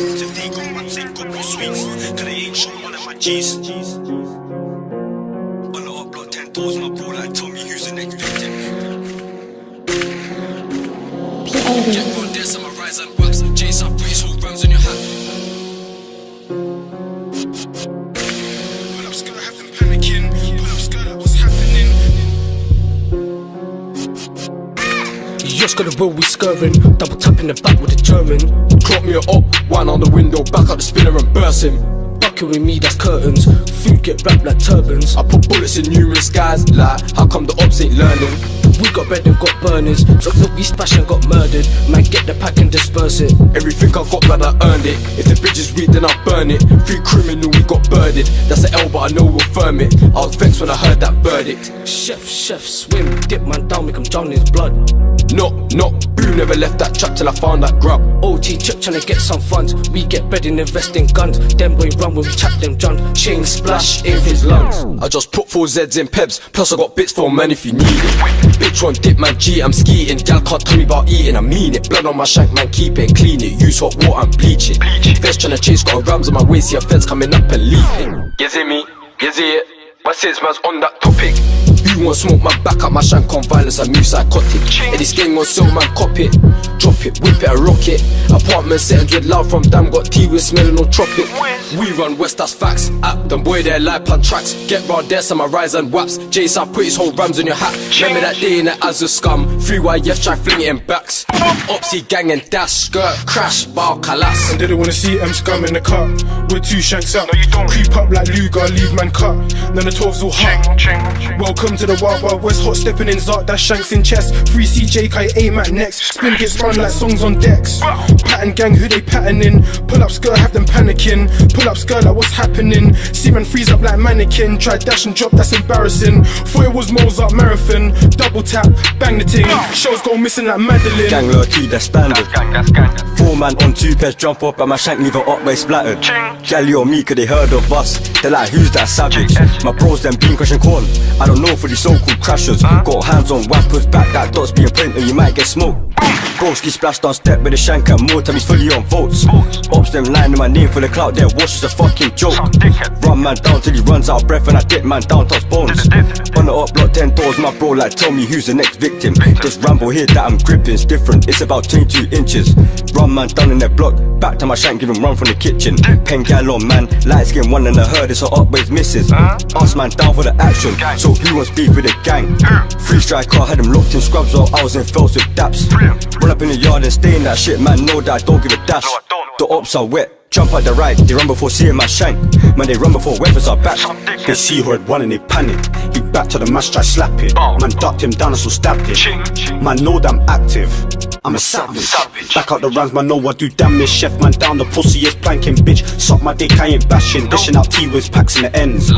If they got raps, ain't got no sweets. Cause they ain't short one of my G's. On the up block 10 doors, my bro like Tommy, who's the next victim. Get on there, summarize and waps. Chase up, put his whole rams on your hat. Pull up skirt, have them panicking. Pull up skirt, what's happening? You just got the road, we skirting. Double tap in the back with the German. Drop me up, wine on the window, back out the spinner and bursting. Bucket with me, that's curtains. Food get wrapped like turbans. I put bullets in numerous guys, like, how come the ops ain't learning? We got bread and got burners. So look, we splash and got murdered. Man, get the pack and disperse it. Everything I got, man, I earned it. If the bridge is weak, then I burn it. Free criminal, we got birded. That's an L, but I know we'll firm it. I was vexed when I heard that verdict. Chef, swim, dip man down, make him drown in his blood. Knock, boom, never left that trap till I found that grub. OT chip tryna get some funds. We get bread and invest in guns. Them boy run when we chat them John. Chain splash in his lungs. I just put 4 Z's in Pebs, plus I got bits for man if you need it. Bitch one dip man G, I'm skiing. Gal can't tell me about eating, I mean it. Blood on my shank man, keep it, clean it. Use hot water, I'm bleaching. Feds tryna chase, got a rams on my waist, yeah, feds coming up and leaping. You see me, you see it. My sis man's on that topic. You want smoke, man, back up my shank on violence, I move psychotic. And this gang on sell, man, cop it. Drop it, whip it, and rock it. Apartment settings with loud from damn, got tea with smelling no tropic. We run west, that's facts. App, them boy there, live plan tracks. Get round there, some rise and waps. J-South put his whole rams on your hat. Remember that day in the as a scum. 3YF try fling it in backs. Opsy gang and dash, skirt, crash, bar, kalas. And they don't wanna see M scum in the cut. We're 2 shanks up. Creep up like Luger, leave man cut. Then the 12's all hot. Welcome to the Wild Wild West, hot stepping in Zark, that's shanks in chest. 3CJ, I aim at next. Spin gets spun like songs on decks. Pattern gang, who they patterning? Pull up skirt, have them panicking. Pull up skirt, like what's happening? See man freeze up like mannequin. Try dash and drop, that's embarrassing. Thought it was Mozart marathon. Double tap, bang the ting. Shows go missing like Madeline. Gang low key, that's standard. 4 man on 2 pairs, jump up and my shank leave her up where splattered. Gally or me, cause they heard of us. They're like, who's that savage? My bros them bean crushing corn. I don't know for these so-called crashers. Got hands on whappers, back that dots being printed, you might get smoked. Broski splashed on step with a shank and more time he's fully on votes. Ops them lying in my name for the clout, their wash is a fucking joke. Run man down till he runs out of breath and I dip man down touch bones. On the up block 10 doors, my bro like tell me who's the next victim. This Rambo here that I'm gripping's different, it's about 22 inches. Run man down in their block, back to my shank give him run from the kitchen. Pen gal on man, light skin one and a herd, it's her up waist misses. Ask man down for the action, so who wants beef with the gang? 3 striker had him locked in scrubs while I was in fells with daps. Run up in the yard and stay in that shit, man, know that I don't give a dash. The ops are wet, jump out the ride, they run before seeing my shank. Man, they run before weapons are back. They see who had won and they panic. He back to the match, try slap it. Man ducked him down and so stabbed him. Man know that I'm active, I'm a savage. Back out the rounds, man know I do damage. Chef man down, the pussy is planking, bitch. Suck my dick, I ain't bashing. Dishing out T-Wiz packs in the ends.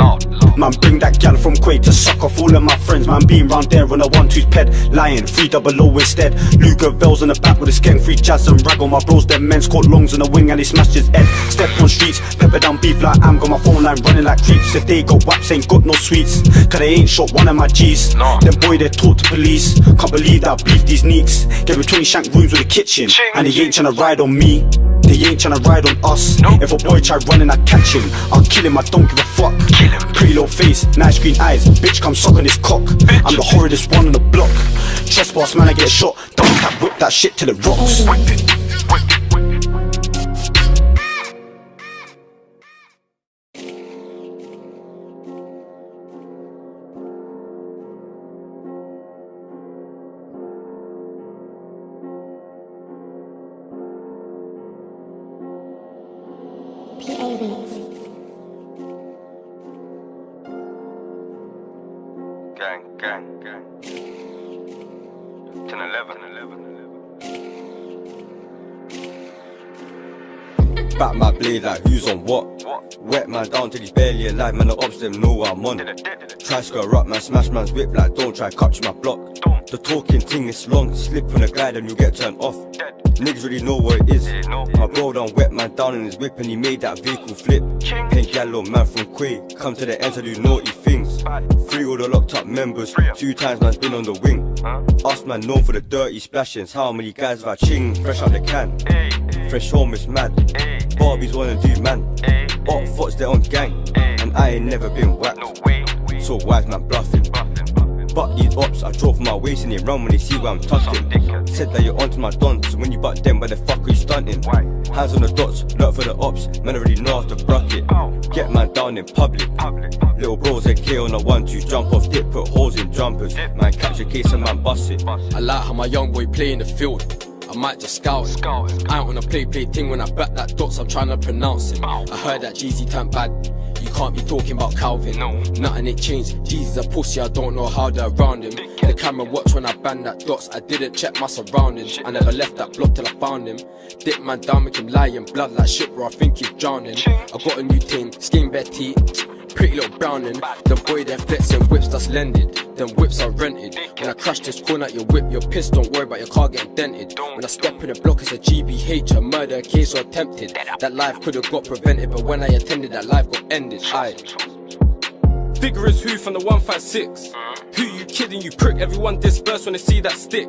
Man bring that gal from Quaid to suck off all of my friends. Man being round there on a 1-2's ped. Lying, 300 instead. Luger Vels in the back with a skeng. 3 jazz and rag on my bros. Them men's caught longs in the wing and he smashed his head. Step on streets, pepper down beef like I'm. Got my phone line running like creeps. If they got waps, ain't got no sweets. Cause they ain't shot one of my G's. Them boy they talk to police. Can't believe that I beefed these neeks. Gave me 20 shank rooms with a kitchen. And they ain't tryna ride on me. They ain't tryna ride on us. If a boy try running, I catch him. I'll kill him, I don't give a fuck. Pretty low face, nice green eyes. Bitch come suck on his cock. I'm the horridest one on the block. Trespass man, I get shot. Double tap, whip that shit till it rocks. Gang 10-11. Back my blade like who's on what? Wet man down till he's barely alive, man the ops them know I'm on. Try screw up man, smash man's whip like don't try catch my block. The talking thing is long, slip on a glide and you get turned off. Niggas really know what it is. My bro done wet man down in his whip and he made that vehicle flip. Pink yellow man from Quay, come to the end to do naughty things. 3 all the locked up members, 2 times man's been on the wing. Us man known for the dirty splashings, how many guys have I ching fresh out the can? Fresh home is mad. Barbies wanna do man. Up thoughts they're on gang, and I ain't never been whacked. So wise man bluffing. But these ops, I drove my waist and they run when they see where I'm tucking. Said that you're onto my dons, so when you butt them, why the fuck are you stunting? Hands on the dots, look for the ops, man already know how to bruck it. Get man down in public. Little bros AK on a 1-2, jump off dip, put holes in jumpers. Man catch a case and man bust it. I like how my young boy play in the field. I might just scout it. I ain't wanna play thing when I back that dots, I'm trying to pronounce it. I heard that Jeezy turned bad. You can't be talking about Calvin. Nothing ain't changed. Jeezy's a pussy, I don't know how they're around him. The camera watch when I banned that dots. I didn't check my surroundings. I never left that block till I found him. Dip man down, make him lie in blood like shit, bro. I think he's drowning. I got a new thing, skin bare teeth. Pretty little browning. The boy they're flexing whips that's lended. Them whips are rented. When I crash this corner at your whip, you're pissed, don't worry about your car getting dented. When I step in the block, it's a GBH, a murder case or attempted. That life could've got prevented, but when I attended, that life got ended. Aye. Figure is who from the 156. Who you kidding, you prick? Everyone disperse when they see that stick.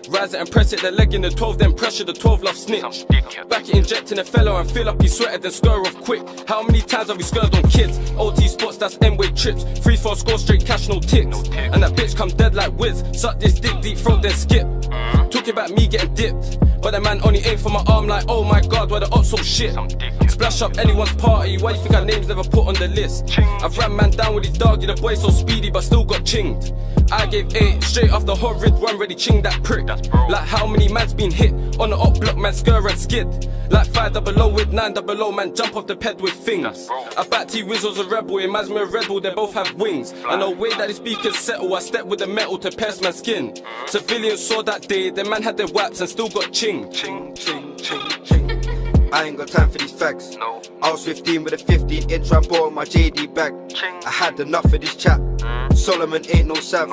Rise it and press it, the leg in the 12, then pressure the 12 love snitch. Back it injecting a fellow and fill up his sweater, then scur off quick. How many times have we scurred on kids? OT spots, that's N-way trips. 3-4 score straight cash, no ticks. And that bitch come dead like whiz. Suck this dick deep throat, then skip. Talking about me getting dipped, but the man only aimed for my arm like, oh my god, why the ops so shit? Splash up anyone's party, why you think our names never put on the list? I've ran man down with his dog, yeah, the boy so speedy but still got chinged. I gave 8 straight off the horrid one, ready ching that prick. Like how many man's been hit on the up block, man scur and skid. Like 500 with 900, man jump off the ped with things. I back T Wizzle's a rebel, it reminds me of Red Bull, they both have wings. And no way that these beef can settle, I step with the metal to pierce man's skin. Civilians saw that day, the man had their waps and still got ching. I ain't got time for these facts. I was 15 with a 15-inch Rambo on my JD bag. I had enough of this chat. Solomon ain't no Sav.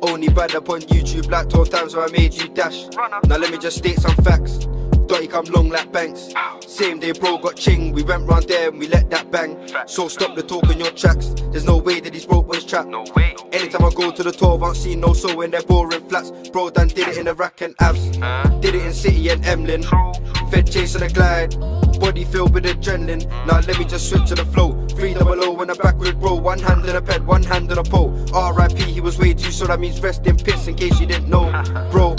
Only bad up on YouTube like 12 times so I made you dash. Now let me just state some facts. Dotty come long like Banks. Same day bro got ching. We went round there and we let that bang. So stop the talk on your tracks. There's no way that these broke boys trap. Anytime I go to the 12 I don't see no soul in their boring flats. Bro done did it in the rack and abs. Did it in City and Emlyn. Fed chasing a glide. Body filled with adrenaline. Now let me just switch to the flow. 300 when I'm back with bro. One hand on a ped, one hand on a pole. R.I.P. he was way too, so that means rest in piss in case you didn't know. Bro,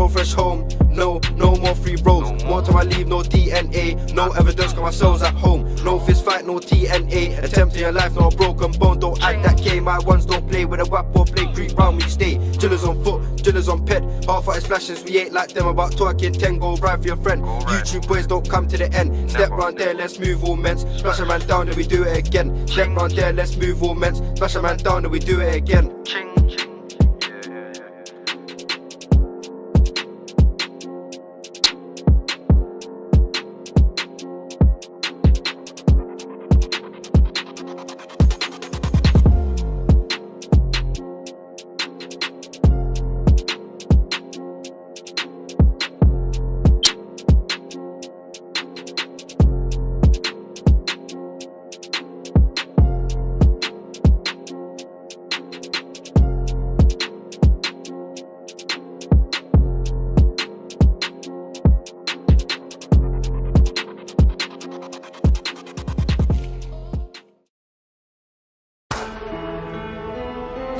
fresh home. No more free bros. More time I leave, no DNA. No evidence, got my souls at home. No fist fight, no TNA. Attempting your life, no broken bone. Don't add that game, my ones don't play with a whap or play. Creep round when you stay. Drillers on foot, drillers on ped. Half-hearted splashes, we ain't like them about talking 10. Go ride for your friend. YouTube boys don't come to the end. Step round there, let's move all men. Splash a man down and we do it again. Step round there, let's move all men. Splash a man down and we do it again.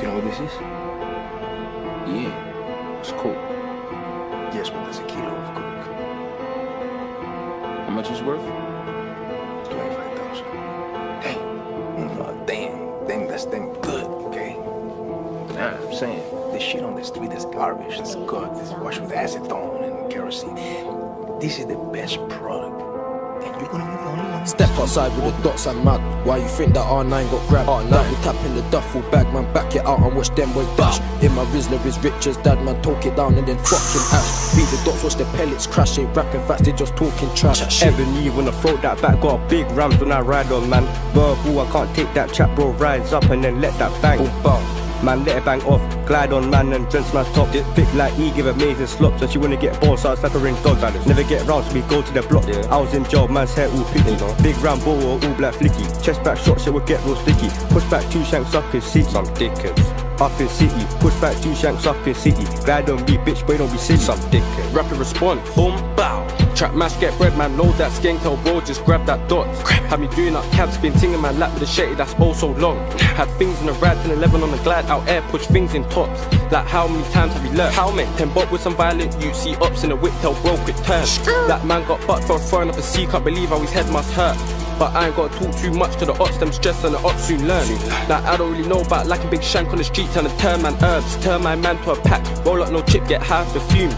You know what this is? Yeah, it's coke. Yes, but that's a kilo of coke. How much is it worth? 25,000. Damn. No, damn, that's damn good, okay? Nah, I'm saying, this shit on the street is garbage. It's good. It's washed with acetone and kerosene. This is the best product. And you're gonna be the only one. Step outside with the dots and mad. Why you think that R9 got grabbed? Now we tap in the duffel bag, man, back it out and watch them boys dash. In my Rizzler is rich as dad, man, talk it down and then fucking ash. Beat the dots, watch the pellets crash. Ain't rapping fast, they just talking trash. Ebony wanna throw that back, got big rams when I ride on, man. Verbal, I can't take that chat, bro. Rise up and then let that bang. Boom, bang. Man, let it bang off, glide on man and drench my top. Thick like E, give amazing slops. So she wanna get balls, so I start to ring dogs. Never get round, so we go to the block. I was in jail, man's hair all picky. Big Rambo or all black flicky. Chest back shot, shit would get real sticky. Push back 2 shanks up his seat. Some dickheads. up in city. Push back 2 shanks up in city. Glad don't be bitch, boy, don't be silly. Some dickhead. Rapid response, boom, bow. Trap mash, get bread, man, load that skank, tell bro, just grab that dot. Had me doing up cabs, been tinging my lap with a shetty that's oh so long. Had things in the rad, 10-11 on the glide, out air, push things in tops. Like how many times have we learned? How many? 10 bot with some violent you see ops in the whip, tell bro, quick turn. That man got butt for throwing up a C, can't believe how his head must hurt. But I ain't gotta talk too much to the ops, them stress and the ops soon learn. Like I don't really know about lacking big shank on the street, trying to turn man herbs, turn my man to a pack, roll up no chip, get high for fumes.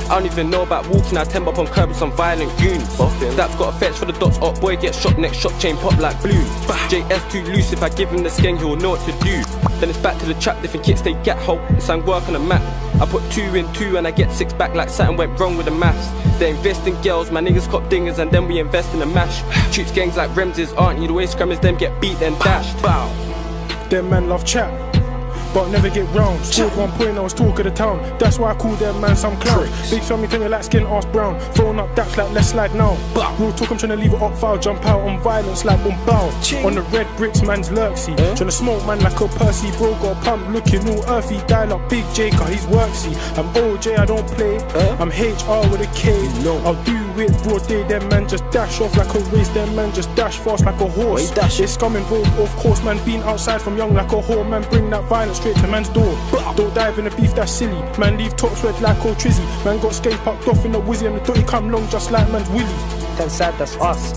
I don't even know about walking, I 10 up on curb with some violent goons. That's got a fetch for the dots, up boy get shot, next shot chain pop like blue. JS too loose, if I give him the skeng he'll know what to do. Then it's back to the trap, different kits they get hole, and sang work on the map. I put 2 in 2 and I get 6 back like something went wrong with the maths. They invest in girls, my niggas cop dingers and then we invest in the mash. Troops gangs like Remses, aren't you? The way scrummers them get beat then dashed. Bow. Them man love chat, but never get round. Scored 1 point, I was talk of the town. That's why I call them man some clown. Big Tommy thing like skin ass brown. Throwing up daps like let's slide now. Real talk, I'm trying to leave it up foul. Jump out on violence like on bow. On the red bricks, man's lurksy. Trying to smoke man like a Percy. Bro got a pump looking all earthy. Dial up Big J, cause he's worksy. I'm OJ, I don't play. I'm HR with a K. I'll do it broad day. Them man just dash off like a race. Them man just dash fast like a horse. It's coming road, of course. Man been outside from young like a whore. Man bring that violence straight to man's door. Don't dive in the beef, that's silly. Man leave tops red like old Trizzy. Man got skate parked off in the Wizzy and the dotty come long just like man's willy. Them side, that's us.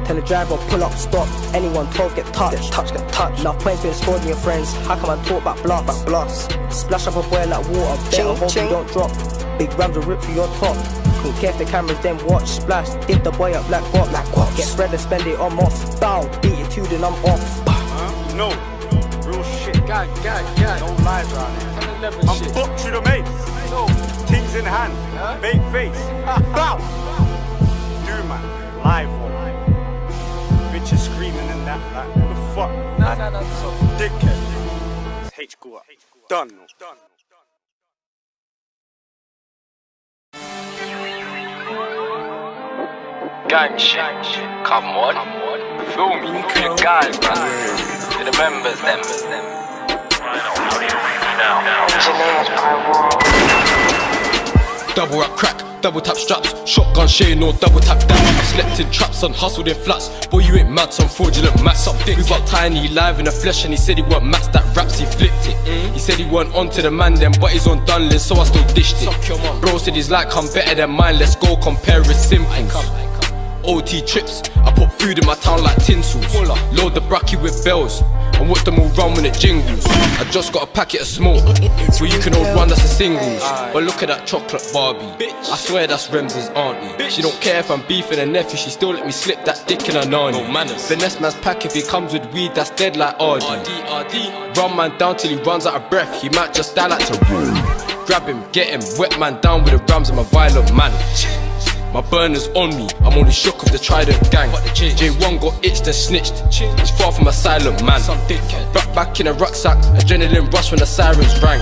Tell the driver pull up, stop. Anyone 12 get touched. Get touched. Enough points been scored in your friends. How come I talk about blast? Splash up a boy like water. Better hope you don't drop. Big rams will rip through your top. Couldn't care if the cameras then watch. Splash, dip the boy up like what? Get bread and spend it on moth. Bow, beat it 2 then I'm off. No. Real shit. Gang. No lies around here. I'm booked through the mates. No. Things in hand. Fake face. Bow. Do man. Live one. Bitches screaming and that. Like, what the fuck? Nah. Dickhead. It's H go up. Done. Gang shit. Come on. Feel me. You guys, man. To the members, them. Double rap crack, double tap straps, shotgun shade or double tap that. Slept in traps and hustled in flats. Boy, you ain't mad, some fraudulent mats. We got Tiny live in the flesh and he said he weren't mats that raps, he flipped it. He said he weren't onto the man then, but he's on done list, so I still dished it. Bro said he's like, I'm better than mine, let's go compare his simples. OT trips, I put food in my town like tinsels. Load the bracky with bells and watch them all run when it jingles. I just got a packet of smoke, so you can all run, that's a singles. But look at that chocolate Barbie, I swear that's Remses' auntie. She don't care if I'm beefing her nephew, she still let me slip that dick in her nanny. Finesse man's pack if he comes with weed, that's dead like RD. Run man down till he runs out of breath, he might just die like Tyrone. Grab him, get him, wet man down with the rams, I'm a violent man. My burner's on me, I'm only shook of the Trident gang. J1 got itched and snitched, he's far from a silent man. Back in a rucksack, adrenaline rush when the sirens rang.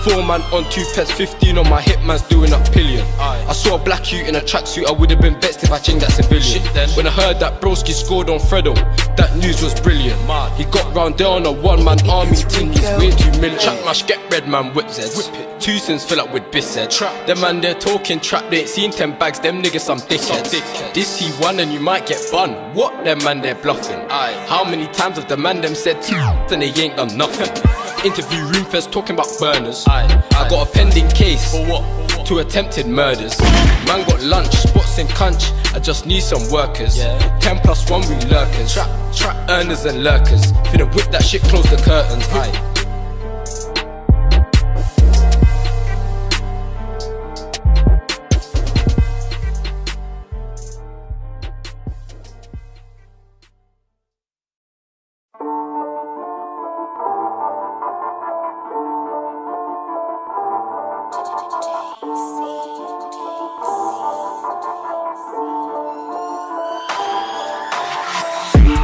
4 man on 2 pets, 15 on my hip, man's doing up pillion. I saw a black youth in a tracksuit, I would've been vexed if I changed that civilian. When I heard that broski scored on Fredo, that news was brilliant. He got round there on a 1-man army team, he's way too million. Trap mash, get red man, whip Zeds. 2 sins fill up with Bissed. Them man they're talking trap, they ain't seen 10 bags, them niggas some dickheads. This T1 and you might get bun. What them man they're bluffing? How many times have the man them said and they ain't done nothing? Interview room fest talking about burners. I got a pending case for what? 2 attempted murders. Man got lunch, spots in Cunch. I just need some workers. 10+1 we lurkers. Trap earners and lurkers. Finna whip that shit, close the curtains.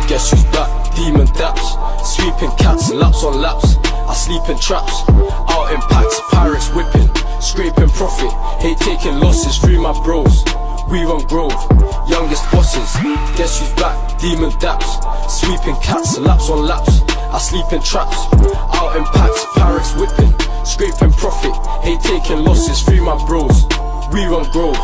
Guess who's back? Demon daps, sweeping cats, laps on laps. I sleep in traps, out in packs, pirates whipping, scraping profit. Hate taking losses through my bros. We run Grove, youngest bosses. Guess who's back? Demon daps, sweeping cats, laps on laps. I sleep in traps. Out in packs, pirates whipping, scraping profit, hate taking losses. Free my bros, we run Grove,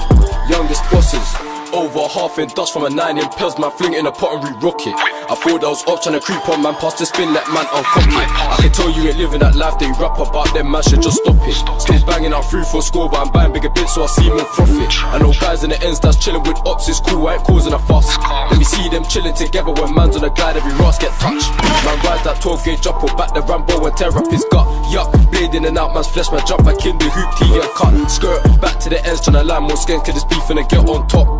youngest bosses. Over half in dust from a 9 in pills, man fling it in a pot and re-rock it. I thought I was up trying to creep on man, past the spin, let man uncock it. I can tell you ain't living that life, they rap about them, man should just stop it. Still banging out through for a score, but I'm buying bigger bits so I see more profit. I know guys in the ends that's chilling with ops, it's cool, I ain't causing a fuss. Let me see them chilling together when man's on the glide, every ras get touched. Man rides that 12 gauge up or back the Rambo and tear up his gut. Yuck, blade in and out man's flesh, man jump back in the hoop, T and cut. Skirt, back to the ends, trying to line more skins, cause this beef finna get on top.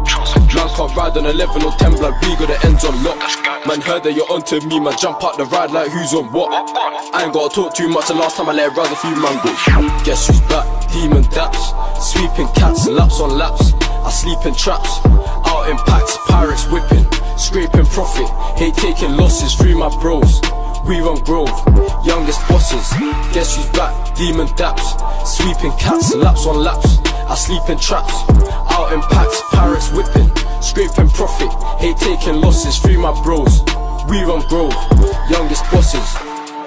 Man can't ride on 11 or 10 blood, we got the ends on lock. Man heard that you're onto me, man jump out the ride like who's on what. I ain't gotta talk too much, the last time I let it rise a few man go. Guess who's back, demon daps, sweeping cats, laps on laps. I sleep in traps, out in packs, pirates whipping, scraping profit, hate taking losses. Free my bros, we run Grove, youngest bosses. Guess who's back, demon daps, sweeping cats, laps on laps. I sleep in traps, out in packs, pirates whipping, scraping profit, hate taking losses. Free my bros, we run Grove, youngest bosses.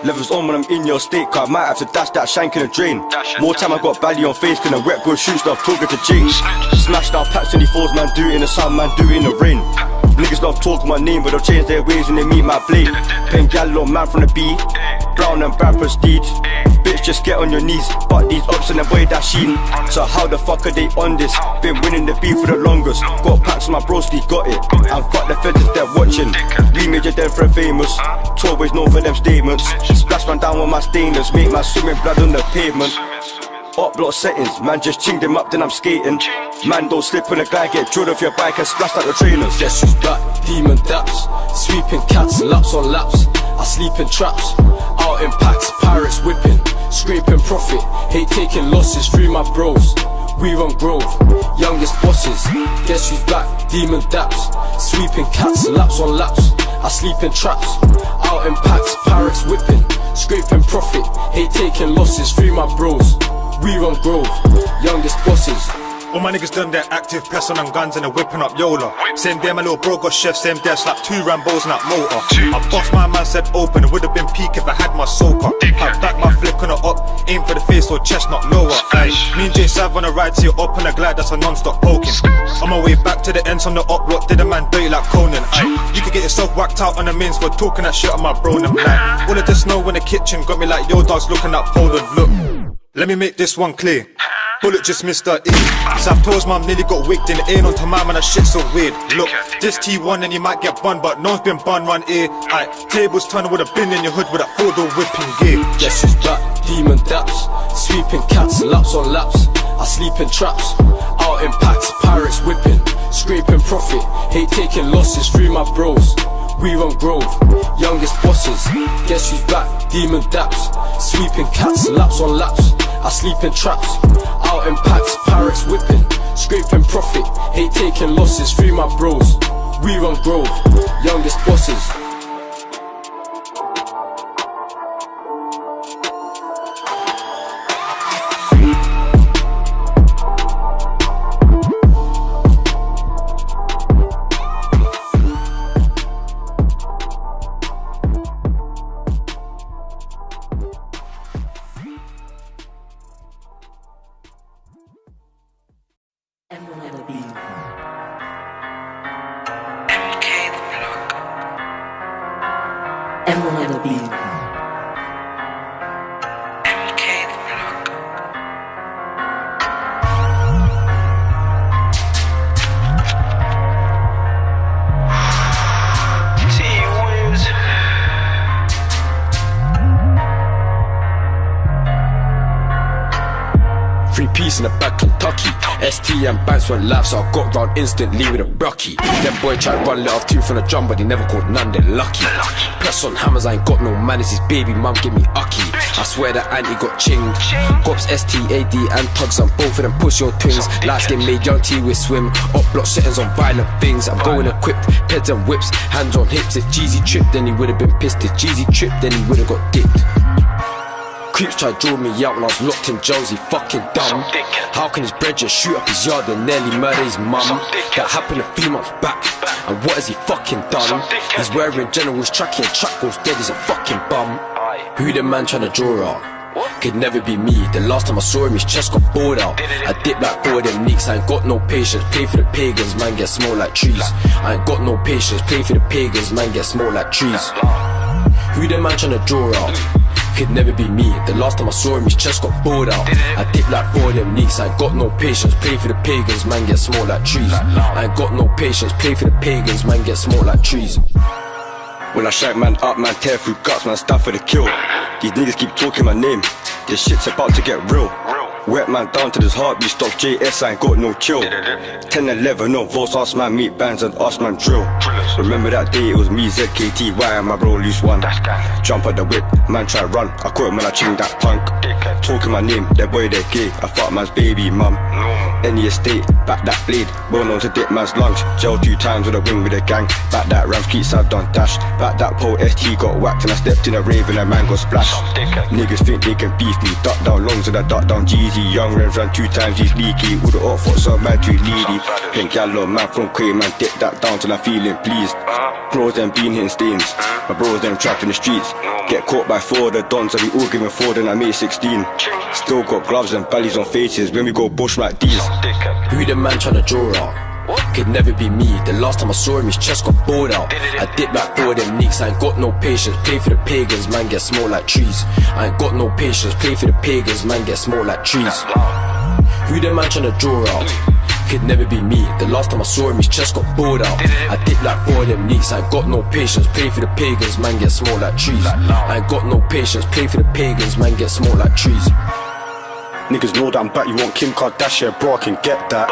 Levels on when I'm in your state, cause I might have to dash that shank in the drain. More time I got belly on face, can a rep go shoot stuff, talking to Jake. Smash down packs 24s, man do it in the sun, man do it in the rain. Niggas love talking my name, but they'll change their ways when they meet my blade. Paying gal man from the B, brown and bad prestige. Bitch, just get on your knees, but these ups and the boy that sheen. So how the fuck are they on this? Been winning the beef for the longest. Got packs, my broski got it. And fuck the feds, they're watching. We major them for famous. Always known for them statements. Splash man down with my stainers, make my swimming blood on the pavement. Up block settings, man just chinged them up, then I'm skating. Man don't slip when a guy get drilled off your bike and splashed out the trainers. Guess who's back, demon daps, sweeping cats, laps on laps. I sleep in traps, out in packs, pirates whipping, scraping profit, hate taking losses. Free my bros, we run Grove, youngest bosses. Guess who's back, demon daps, sweeping cats, laps on laps. I sleep in traps, out in packs, pirates whipping, scraping profit, hate taking losses. Free my bros, we run Grove, youngest bosses. All my niggas done their active, pressing on guns and they're whipping up Yola. Same day my little bro got chef, same day I slapped 2 Rambos in that motor. I bossed my man said open, it would've been peak if I had my soak up. I back my flick on the up, aim for the face or chest, not lower. Aye. Me and Jay Sav on the ride, see you up on the glide, that's a non-stop poking. On my way back to the ends on the up block, did a man dirty like Conan. Aye. You could get yourself whacked out on the mains for talking that shit on my bro and them like. All of the snow in the kitchen got me like yo dogs looking at Poland. Look, let me make this one clear. Bullet just missed her ear. Savto's mum nearly got wicked in the air on to my man, that shit so weird. Look, this T1 and you might get bun, but no one's been bun run here. Aight, tables turning with a bin in your hood with that 4-door whipping gear. Guess who's back, demon daps, sweeping cats, laps on laps. I sleep in traps, out in packs, pirates whipping, scraping profit, hate taking losses. Free my bros, we run Grove, youngest bosses. Guess who's back, demon daps, sweeping cats, laps on laps. I sleep in traps, out in packs, pirates whipping, scraping profit, hate taking losses. Free my bros, we run Grove, youngest bosses. In the back Kentucky, ST and Banks went live, so I got round instantly with a Rocky. Them boy tried run let off 2 from the drum, but he never caught none, they're lucky. Press on hammers, I ain't got no manners, his baby mum give me ucky. I swear that auntie got chinged. Gops, STAD and Tugs, and both of them push your twins. Light skin made young T with swim, up block settings on violent things. I'm going equipped, peds and whips, hands on hips. If Jeezy tripped, then he would've been pissed. If Jeezy tripped, then he would've got dipped. Creeps tried to draw me out when I was locked in jail, he fucking dumb. How can his bred just shoot up his yard and nearly murder his mum? That happened a few months back, and what has he fucking done? He's wearing General's trackie and track goes dead, he's a fucking bum. Who the man tryna draw out? Could never be me. The last time I saw him, his chest got bored out. I dip like 4 of them neeks. I ain't got no patience. Pay for the pagans, man get small like trees. I ain't got no patience. Pay for the pagans, man get small like trees. Who the man tryna draw out? Could never be me. The last time I saw him, his chest got bored out. I dip like 4 of them neeks. I ain't got no patience. Pay for the pagans, man get small like trees. I ain't got no patience. Pay for the pagans, man get small like trees. When I shank man up, man tear through guts, man stand for the kill. These niggas keep talking my name, this shit's about to get real. Wet man down to this heartbeat, stop JS, I ain't got no chill. 10-11, no votes, us man meet bands and us man drill. Remember that day, it was me, ZKTY and my bro loose one. Jump at the whip, man try run, I caught him when I chinged that punk. Talking my name, that boy they gay, I fuck man's baby mum. Any estate, back that blade, bone on to dip man's lungs. Jail 2 times with a wing with a gang, back that Rams Keats I've done dash. Back that pole ST got whacked and I stepped in a rave and a man got splashed. Niggas think they can beef me, duck down longs and I duck down Jeezy. Young Rams ran 2 times, he's leaky. All the hot foot so man too needy. Pink yellow man from Quay, man dip that down till I'm feeling pleased. Bros them been hitting stains, my bros them trapped in the streets. Get caught by 4 of the dons, and we all giving 4 then I made 16. Still got gloves and bellies on faces when we go bush like these. Who the man tryna draw out? Could never be me. The last time I saw him, his chest got bored out. I dip like 4 of them neeks. I ain't got no patience. Pay for the pagans, man get small like trees. I ain't got no patience. Pay for the pagans, man get small like trees. Who the man tryna draw out? Could never be me. The last time I saw him, his chest got bored out. I dip like 4 of them neeks. I ain't got no patience. Pay for the pagans, man get small like trees. I ain't got no patience. Pay for the pagans, man get small like trees. Niggas know that I'm back, you want Kim Kardashian, bro, I can get that.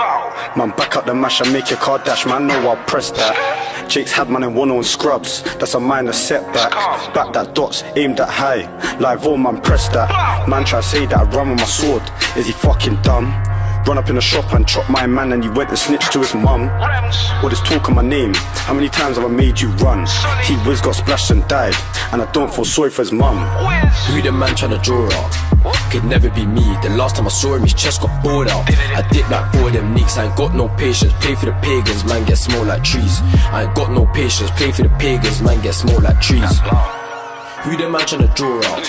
Man, back up the mash and make your car dash, man, know I'll press that. Jake's had man in 1 on scrubs, that's a minor setback. Back that dots, aimed that high, live on man, press that. Man try to say that I run with my sword, is he fucking dumb? Run up in the shop and chop my man and he went and snitched to his mum. All this talk on my name, how many times have I made you run? T-Wiz got splashed and died, and I don't feel sorry for his mum. Who the man tryna draw out? Could never be me. The last time I saw him, his chest got bored out. I dip like 4 of them neeks. I ain't got no patience. Pay for the pagans, man get small like trees. I ain't got no patience. Pay for the pagans, man get small like trees. Who the man tryna draw out?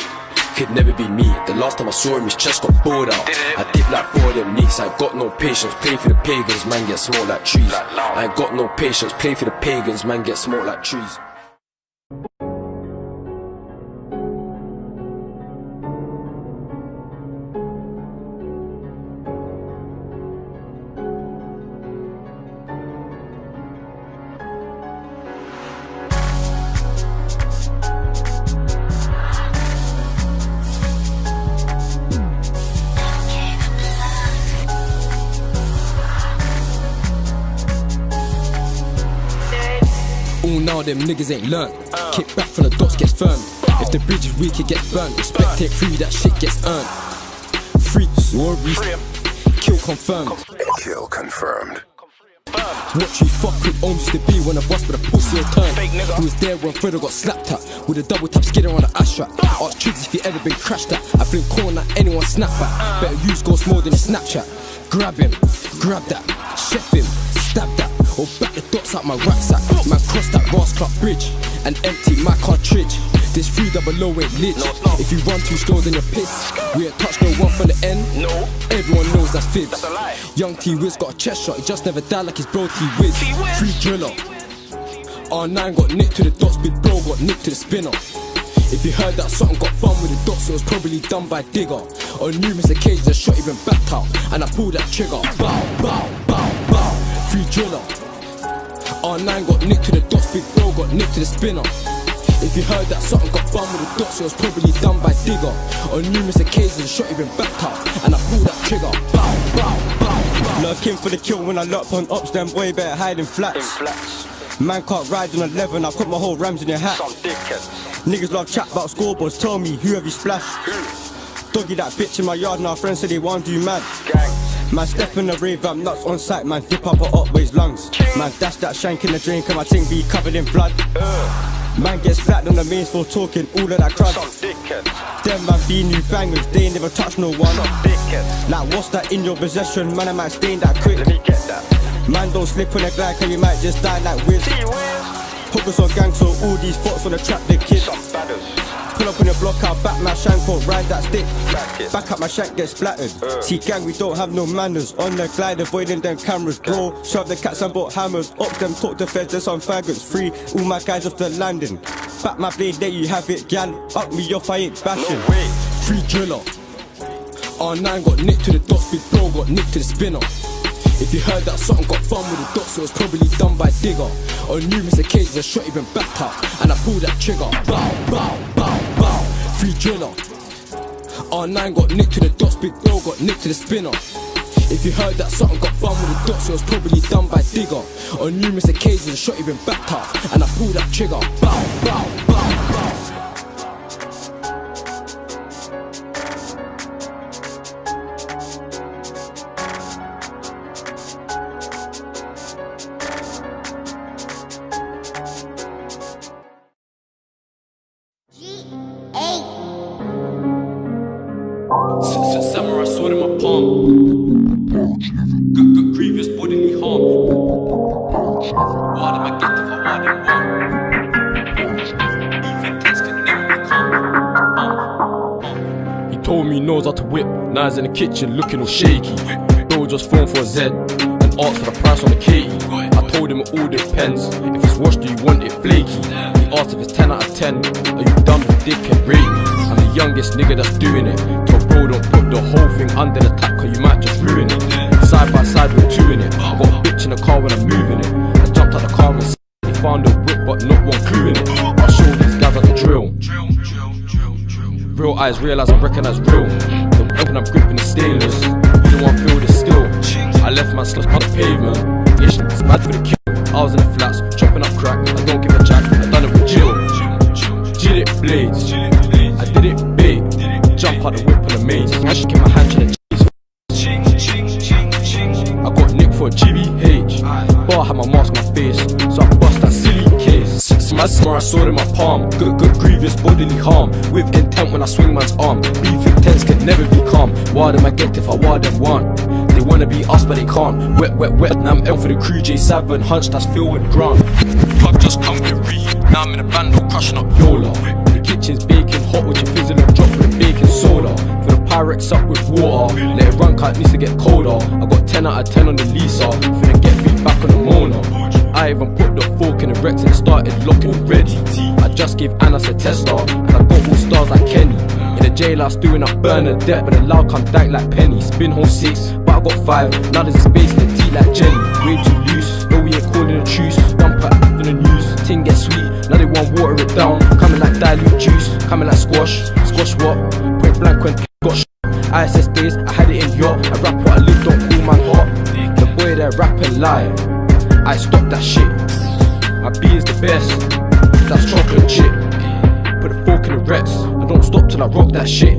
Could never be me. The last time I saw him, his chest got bored out. I dip like 4 of them neeks. I ain't got no patience. Pay for the pagans, man get small like trees. I ain't got no patience. Pay for the pagans, man get small like trees. Now them niggas ain't learned. Kick back from the dots gets firm. If the bridge is weak it gets burnt. Respect it free, that shit gets earned. Free, worries, kill confirmed. Kill confirmed. What you fuck with owns used to be when I bust with a pussy or turn. Who was there when Fredo got slapped at with a double tap skidder on the ash trap. Ask Triggs if you ever been crashed at. I fling corn at anyone snap back. Better use ghost more than a Snapchat. Grab him, grab that, chef him, stab that. Or back the dots out my rucksack. Man cross that Ross Club bridge and empty my cartridge. This 300 ain't lit. If you run too slow then you're pissed. We ain't touched no one from the end. Everyone knows that's fibs. Young T-Wiz got a chest shot. He just never died like his bro T-Wiz. Free driller. R9 got nicked to the dots. Big bro got nicked to the spinner. If you heard that something got bummed with the dots, it was probably done by Digger. On numerous occasions a shot even backed out and I pulled that trigger. Bow, bow, bow, bow. Free driller. R9 got nicked to the dots, big bro got nicked to the spinner. If you heard that something got bummed with the dots, it was probably done by Digger. On numerous occasions a shot even backed out and I pulled that trigger. Bow, bow, bow, bow. Lurking for the kill when I locked on ops, them boy better hide in flats. Man can't ride on 11, I put my whole rams in your hat. Niggas love chat about scoreboards, tell me who have you splashed? Doggy that bitch in my yard and our friends say they want do mad. Man, step in the rave, I'm nuts on sight, man, dip up or upways lungs. Man, dash that shank in the drink and my ting be covered in blood. Man gets flat on the mains for talking all of that crud. Them man be new bangers, they ain't never touch no one. Like what's that in your possession, man, I might stain that quick. Let me get that. Man don't slip on the glide cause you might just die like Wiz. Focus on gang so all these fox on the trap the kids. Pull up on your block, I'll back my shank or ride that stick. Back up my shank, get splattered. See gang, we don't have no manners. On the glide, avoiding them cameras, bro. Serve the cats and bought hammers. Up them, talk to feds, there's some faggots. Free all my guys off the landing. Back my blade, there you have it, gal. Up me off, I ain't bashing. Free driller. R9 got nicked to the dots, big bro got nicked to the spinner. If you heard that something got fun with the dots, it was probably done by Digger. On numerous occasions, a shot even backed up, and I pulled that trigger. Bow, bow, bow, bow. Free driller. R9 got nicked to the dots, big bro got nicked to the spinner. If you heard that something got fun with the dots, it was probably done by Digger. On numerous occasions, a shot even backed up, and I pulled that trigger. Bow, bow, bow, bow. Samurai sword in my palm. Good grievous bodily harm. Why did I get if I wanted one? Even things can never be calm. He told me he knows how to whip. Now he's in the kitchen looking all shaky. Bro just phoned for a Z and asked for the price on the Katie. I told him it all depends. If it's washed, do you want it flaky? He asked if it's 10 out of 10. Are you dumb, you dickhead, rate me? I'm the youngest nigga that's doing it. Told bro don't put the whole thing under the tap cause you might just ruin it. Side by side with two in it. I got a bitch in the car when I'm moving it. I jumped out the car and he found a whip but not one clue in it. I'll show these guys how to drill. Real eyes realise I recognise real. The weapon I'm gripping is stainless. You don't want to feel this still. I left my slush on the pavement. It's mad for the kill. I was in the flats, chopping up crack. I don't give a jack, I done it with Jill. Did it blades, I did it big. Jump out the whip on the maze. I should give my hand to the cheese. I got nicked for a GBH, but I had my mask on my face, so I bust that silly case. My samurai sword in my palm. Good grievous bodily harm. With intent when I swing man's arm. Beef intense can never be calm. Why them I get if I ward them want? They wanna be us but they can't. Wet, now I'm L for the crew. J7 hunch that's filled with grant. Plug just come get read. Now I'm in a band crushing up Yola. The kitchen's baking hot with your fizzle and drop with baking soda. For the Pyrex up with water. Let it run cut, needs to get colder. I got 10 out of 10 on the Lisa. Finna get feedback on the Mona. I even put the fork in the Rex and it started looking already. I just gave Anas a tester and I got all stars like Kenny. In the jailhouse doing up Bernadette, but the loud come dank like Penny. Spin hole 6, but I got 5. Now there's a space in the tea like Jenny. Way too loose, no we ain't calling a truce. Dump it in the news, ting get sweet. Now they want water it down. Coming like dilute juice, coming like squash. Squash what? Point blank when got shot. ISS days, I had it in yacht. I rap what I live, don't call man hot. The boy there rapping lie. I stop that shit. My B is the best. That's chocolate chip. Put a fork in the Rex. I don't stop till I rock that shit.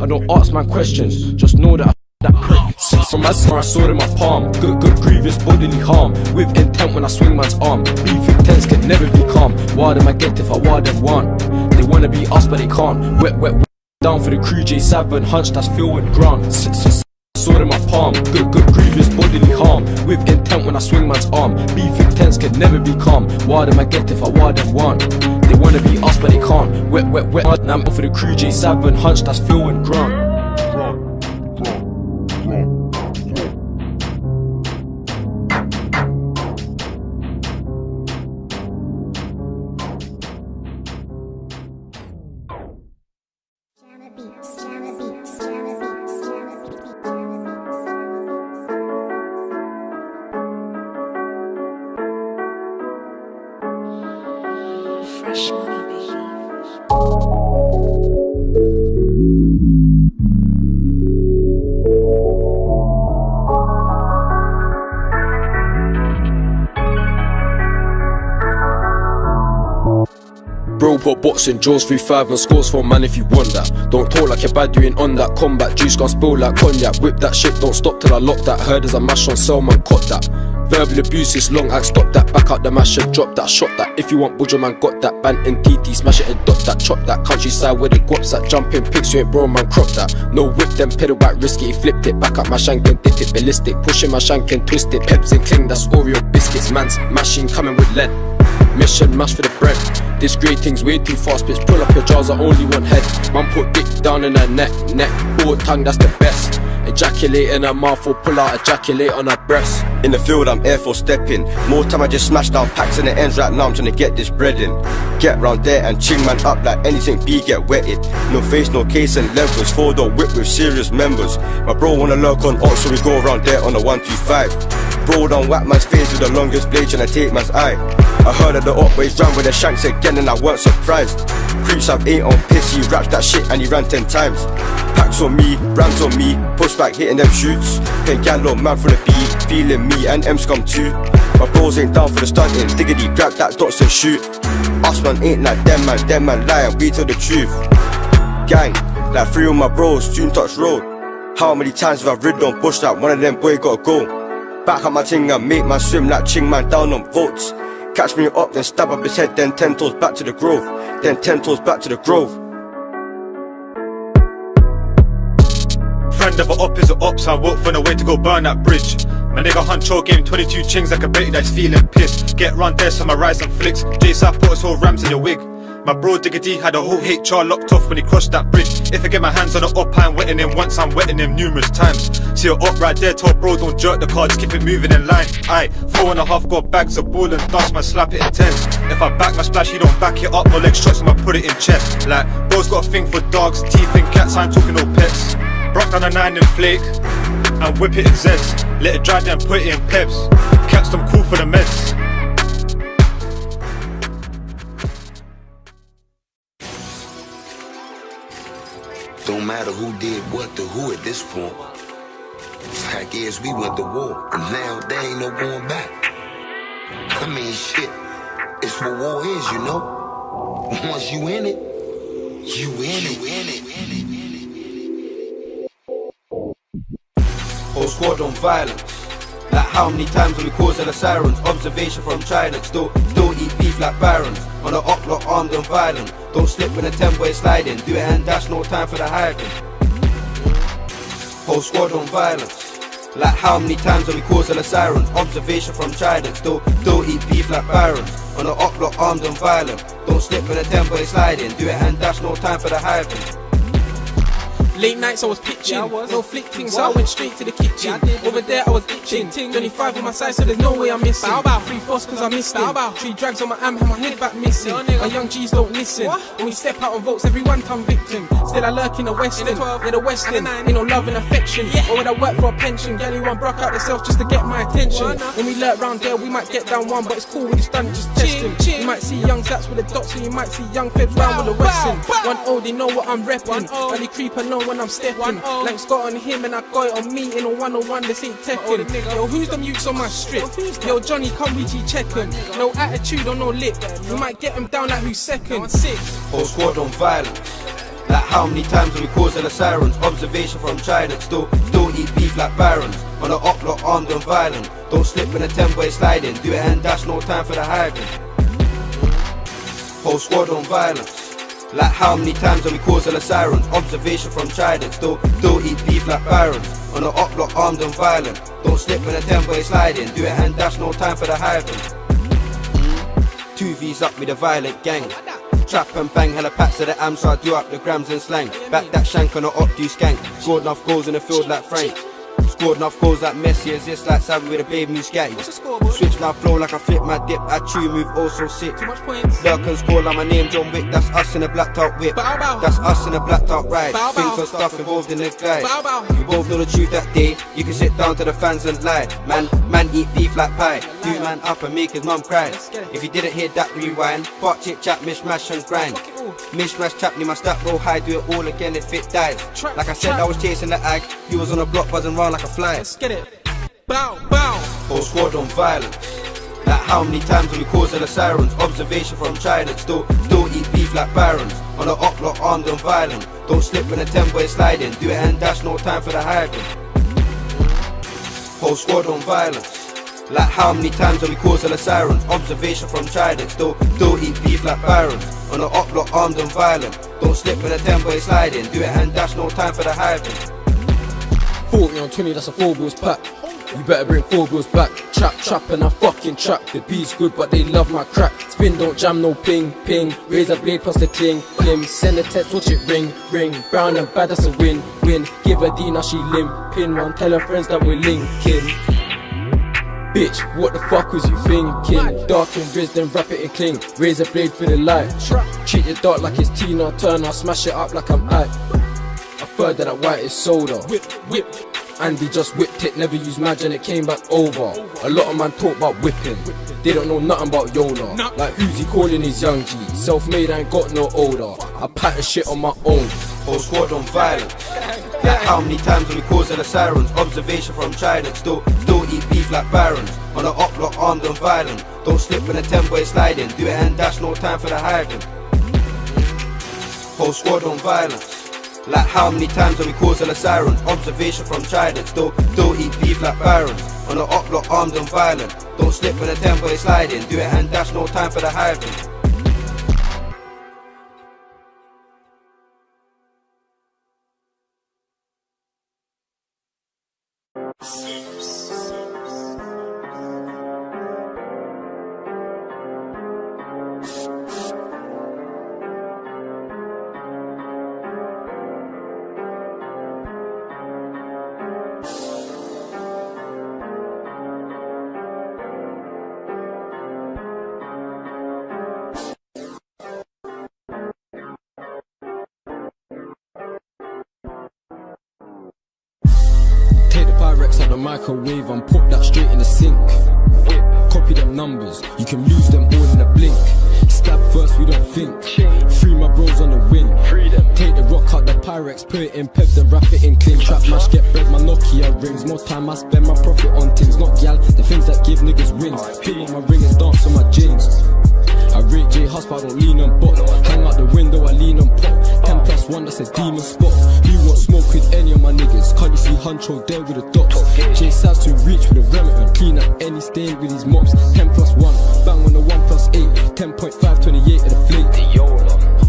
I don't ask man questions. Just know that I that prick. From my samurai sword in my palm. Good grievous bodily harm. With intent when I swing man's arm. Beef intense can never be calm. Why them I get if I why them want? They wanna be us but they can't. Wet. Down for the crew. J7 hunch that's filled with grant. Sword in my palm, good grievous bodily harm. With intent when I swing man's arm. Beef intense can never be calm. Why them I get if I why them want? They wanna be us but they can't. Wet. Now I'm for the crew. J7 hunch that's filled with grant. Fresh money, baby. Bro put boxing jaws 3-5 and scores for man if you want that. Don't talk like you're bad, you ain't on that combat. Juice gon' spill like cognac. Whip that shit, don't stop till I lock that. Heard as a mash on cell, man, caught that. Verbal abuse is long, I stop that. Back out the mash and drop that. Shot that. If you want Budger, man, got that. Band and TT, smash it and dot that. Chop that. Countryside where the guaps at. Jumping pigs, you ain't bro, man, crop that. No whip, then pedal back risky. He flipped it. Back up my shank and dip it. Ballistic. Pushing my shank and twist it. Peps and cling, that's Oreo biscuits. Man's machine coming with lead. Mission mash for the bread. This great thing's way too fast, bitch. Pull up your jaws, I only want head. Man put dick down in her neck. Broad tongue, that's the best. Ejaculate in her mouth or pull out, ejaculate on her breast. In the field, I'm air for stepping. More time I just smash down packs in the ends right now. I'm trying to get this bread in. Get round there and ching man up like anything B get wetted. No face, no case and levels. 4-door whip with serious members. My bro wanna lurk on ox, so we go around there on the 125. Bro done whack man's face with the longest blade trying to take man's eye. I heard of the up boys ran with the shanks again and I weren't surprised. Creeps have 8 on piss, he raps that shit and he ran 10 times. Packs on me, brands on me, push back hitting them shoots. Paying gallo man for the beat, feeling me and M scum too. My bros ain't down for the stunting, diggity grab that dots and shoot. Us man ain't like them man lie and we tell the truth. Gang, like 3 of my bros, June touch road. How many times have I ridden on bush that one of them boy gotta go? Back up my ting and make man swim like ching man down on votes. Catch me up, then stab up his head, then 10 toes back to the grove. Then 10 toes back to the grove. Friend of a op is a op, so I walk from the way to go burn that bridge. My nigga Huncho game 22 chings like a baby that's feeling pissed. Get round there, so my rise and flicks. J-South put us all rams in your wig. My bro Diggity had a whole HR locked off when he crossed that bridge. If I get my hands on the op, I'm wetting him once, I'm wetting him numerous times. See a op right there, told bro don't jerk the car, just keep it moving in line. Aye, 4.5 got bags of ball and dust, man slap it intense. If I back my splash, he don't back it up, no leg shots, I'ma put it in chest. Like, bro's got a thing for dogs, teeth and cats, I'm talking no pets. Brock down a 9 and flake, and whip it in Zeds. Let it dry then put it in peps. Catch them cool for the meds. Don't matter who did what to who at this point. Fact is, we went to war, and now there ain't no going back. I mean, shit, it's what war is, you know. Once you in it, you in it. Whole squad on violence. Like how many times have we caused the sirens? Observation from Trident, still eat beef like barons. On the up block, armed and violent. Don't slip when a 10-way sliding. Do it and dash, no time for the hiding. Whole squad on violence. Like how many times have we caused the sirens? Observation from Trident, still eat beef like barons. On the up block, armed and violent. Don't slip when a 10-way sliding. Do it and dash, no time for the hiding. Late nights I was pitching, no flick things, so I went straight to the kitchen. Over there I was itching, 25 on my side, so there's no way I'm missing. 3 force cause I missed him, 3 drags on my arm, have my head back missing. My young G's don't listen, when we step out on votes, everyone turn victim. Still I lurk in the western, near the western, ain't no love and affection. Or would I work for a pension, girl you run broke out herself just to get my attention. When we lurk round there, we might get down one, but it's cool when it's done, just testing. You might see young Zats with the dots, and you might see young Febs round with the western. 1-0, they know what I'm repping, early creeper know when I'm stepping. Lank's got on him and I got it on me in a 101, this ain't Tekken. Yo, who's them youths on my strip? Yo, Johnny, come we check him. No attitude or no lip, we might get him down like who's second. Whole squad on violence. Like how many times have we caused the sirens? Observation from Trident, still eat beef like barons. On the up block, armed and violent. Don't slip when a 10-way sliding. Do it and dash, no time for the hiding. Whole squad on violence. Like how many times have we caused the sirens? Observation from Trident, still eat beef like barons. On the up block, armed and violent. Don't slip when a 10-way sliding. Do it and dash, no time for the hiding. 2 V's up with a violent gang. Trap and bang, hella packs of the am, so I do up the grams and slang. Back that shank on the up, do skank. Scored enough goals in the field like Frank. Scored enough goals like Messi, as this like Savvy with a baby new scatty. Switch my flow like I flip my dip, I chew move also sick. Lurk and score like my name John Wick, that's us in a blacked out whip. That's us in a blacked out ride. Things and stuff involved in the glide. We both know the truth that day, you can sit down to the fans and lie. Man eat beef like pie, do man up and make his mum cry. If you didn't hear that rewind, fuck chit chat, mishmash and grind. Mishmash chap, my stat roll high, do it all again if it dies. Like I said, I was chasing the ag, you was on a block buzzing round like a fly. Let's get it. Bow, bow. Whole squad on violence. Like how many times have we caused the sirens? Observation from Trident, still eat beef beef like barons. On the up block, armed and violent. Don't slip when the 10-boy sliding. Do it and dash, no time for the hiding. Whole squad on violence. Like how many times are we causing the sirens? Observation from Trident. Still eat beef like barons. On the up block, armed and violent. Don't slip when the 10-boy sliding. Do it and dash, no time for the hiding. 40 on 20, that's a 4 bills pack. You better bring 4 bills back. Trap and I fucking trap. The beat's good but they love my crack. Spin don't jam, no ping. Razor blade plus the cling. Send a text, watch it ring. Brown and bad, that's a win. Give her D, now she limping. One, tell her friends that we're linking. Bitch, what the fuck was you thinking? Dark and Riz, then wrap it in cling. Razor blade for the light. Treat it dark like it's Tina Turner. Smash it up like I'm Ike. A third of that white is soda. Whip. Andy just whipped it, never used Madge and it came back over. A lot of man talk about whipping. They don't know nothing about Yola. Like who's he calling his young G? Self-made, I ain't got no older. I pattern shit on my own. Whole squad on violence. Like how many times are we causing the sirens? Observation from Trident. Still eat beef like barons. On the up block, armed and violent. Don't slip when the 10-boy sliding. Do it and dash, no time for the hiding. Whole squad on violence. Like how many times are we causing the sirens? Observation from Trident. Still eat beef like barons. On the up block, armed and violent. Don't slip when the 10-boy sliding. Do it and dash, no time for the hiding. Pyrex out the microwave and put that straight in the sink. Copy them numbers, you can lose them all in a blink. Stab first, we don't think. Free my bros on the wing. Take the rock out the Pyrex, put it in Pep, then wrap it in clean. Trap mash, get bread, my Nokia rings. More time I spend my profit on things, not gal, the things that give niggas wins. Pin on my ring and dance on my jeans. I rate J Husp, I don't lean on bot. Hang out the window, I lean on pop. 10+1, that's a demon spot. You want smoke with any of my niggas? Can't you see Huncho there with the dots? J Sass to reach with a Remington. Clean up any stain with these mops. 10+1, bang on the 1+8. 10.5, 28 at the flake.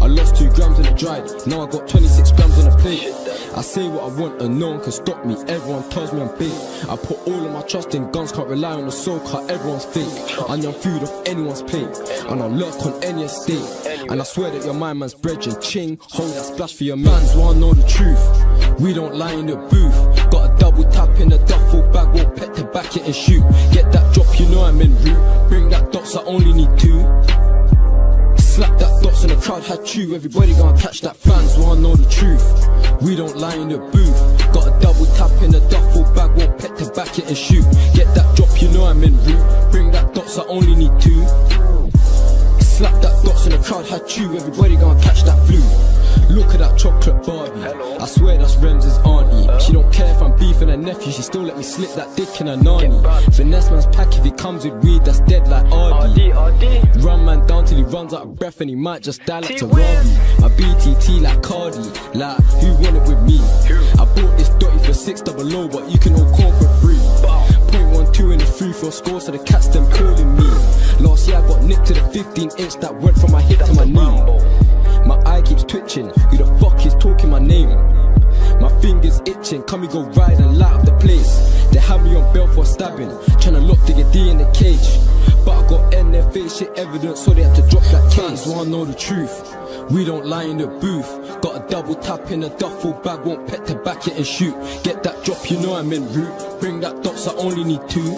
I lost 2 grams in the dried. Now I got 26 grams on the plate. I say what I want and no one can stop me. Everyone tells me I'm big. I put all of my trust in guns, can't rely on the soul car. Everyone's fake. I'm young food off anyone's plate. And I'll lurk on any estate. And I swear that your mind man's brethren. Ching, hold that splash for your mans. Wanna know the truth? We don't lie in the booth. Got a double tap in the duffel bag. Won't pet to back it and shoot. Get that drop, you know I'm en route. Bring that dots, I only need 2. Slap that dots in the crowd, had you. Everybody gonna catch that. Fans wanna know the truth. We don't lie in the booth. Got a double tap in the duffel bag. Won't pet to back it and shoot. Get that drop, you know I'm en route. Bring that dots, I only need 2. Slap that dots in the crowd, had you. Everybody gonna catch that flu. Look at that chocolate Barbie. I swear that's Rems' auntie. She don't care if I'm beefing her nephew. She still let me slip that dick in her nanny. Finesse man's pack if he comes with weed, that's dead like RD. Run man down till he runs out of breath and he might just die like Tarabi. My BTT like Cardi. Like who want it with me? I bought this dotty for 600, but you can all call for free. .12 in the free throw score, so the cats them calling me. Last year I got nicked to the 15-inch that went from my hip to my knee. My eye keeps twitching, who the fuck is talking my name? My fingers itching, can we go ride and light up the place? They have me on bail for stabbing, tryna lock the D in the cage. But I got NFA shit evidence, so they had to drop that case. Wanna know the truth? We don't lie in the booth. Got a double tap in a duffel bag, won't pet to back it and shoot. Get that drop, you know I'm en route. Bring that dots, I only need 2.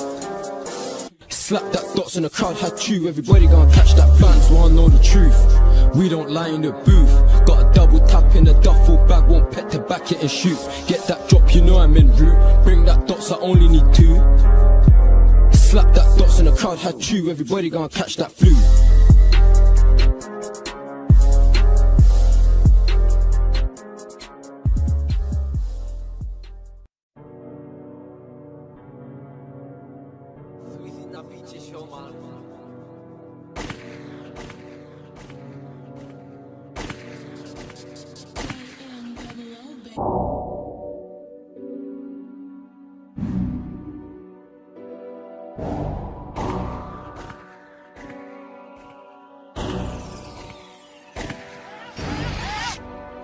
Slap that dots in the crowd, had you. Everybody gonna catch that. Fans wanna know the truth. We don't lie in the booth. Got a double tap in a duffel bag, won't pet to back it and shoot. Get that drop, you know I'm en route. Bring that dots, I only need 2. Slap that dots in the crowd, had you. Everybody gonna catch that flu.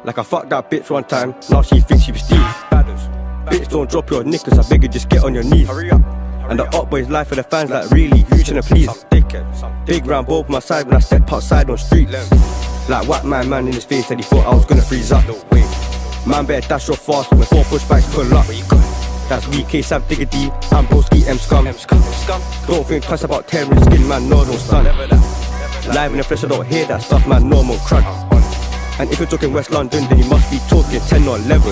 Like I fucked that bitch one time, now she thinks she was Steve. Bitch, don't drop your knickers, I beg you just get on your knees. And the up boys life for the fans, like really, who tryna please? Big round ball for my side when I step outside on street. Like whack man in his face and he thought I was gonna freeze up. Man better dash your fast when 4 pushbacks pull up. That's VK, Sam Diggity, I'm Broski, M Scum. Don't think twice about tearing skin, man, no, don't stun. Live in the flesh, I don't hear that stuff, man, normal crud. And if you're talking West London, then you must be talking 10 or 11.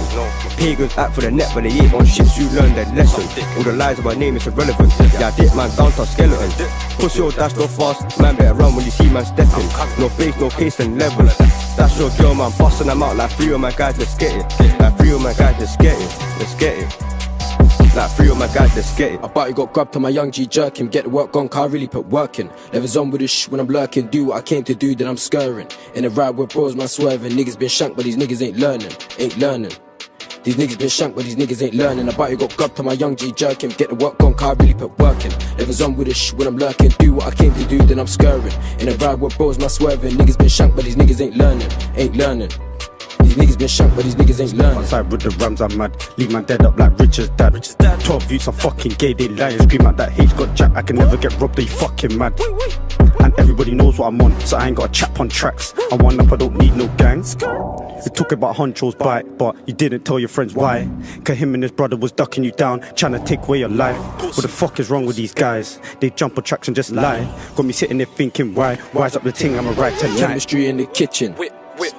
Pagans act for the net, but they ain't on shit, so you learn their lesson. All the lies of my name is irrelevant. Yeah, I dip man down to a skeleton. Pussy or dash go fast, man better run when you see man stepping. No face, no case and levels. That's your girl, man, busting them out like 3 of my guys, let's get it. Like 3 of my guys, let's get it. Let's get it. Like 3 of my guys, let's get it. I bet you got grabbed to my young G jerking. Get the work gone, car really put work in. Levels on with this shit when I'm lurking. Do what I came to do, then I'm scurrying. In a ride with bros, man swerving. Niggas been shanked, but these niggas ain't learning. Ain't learning. These niggas been shanked, but these niggas ain't learning. I bet you got grabbed to my young G jerking. Get the work gone, car really put working. Levels on with this shit when I'm lurking. Do what I came to do, then I'm scurrying. In a ride with bros, man swerving. Niggas been shanked, but these niggas ain't learning. Ain't learning. These niggas been shanked, but these niggas ain't learning. Outside with the rams, I'm mad. Leave man dead up like Richard's dad. 12 youths, I'm fucking gay, they lie and scream out that H got jack. I can never get robbed, they fucking mad. And everybody knows what I'm on, so I ain't got a chap on tracks. I'm one up, I don't need no gangs. You talk about Honcho's bite, but you didn't tell your friends why. Cause him and his brother was ducking you down, trying to take away your life. What the fuck is wrong with these guys? They jump on tracks and just lie. Got me sitting there thinking why? Why's up the ting, I'm a right tonight. Chemistry in the kitchen.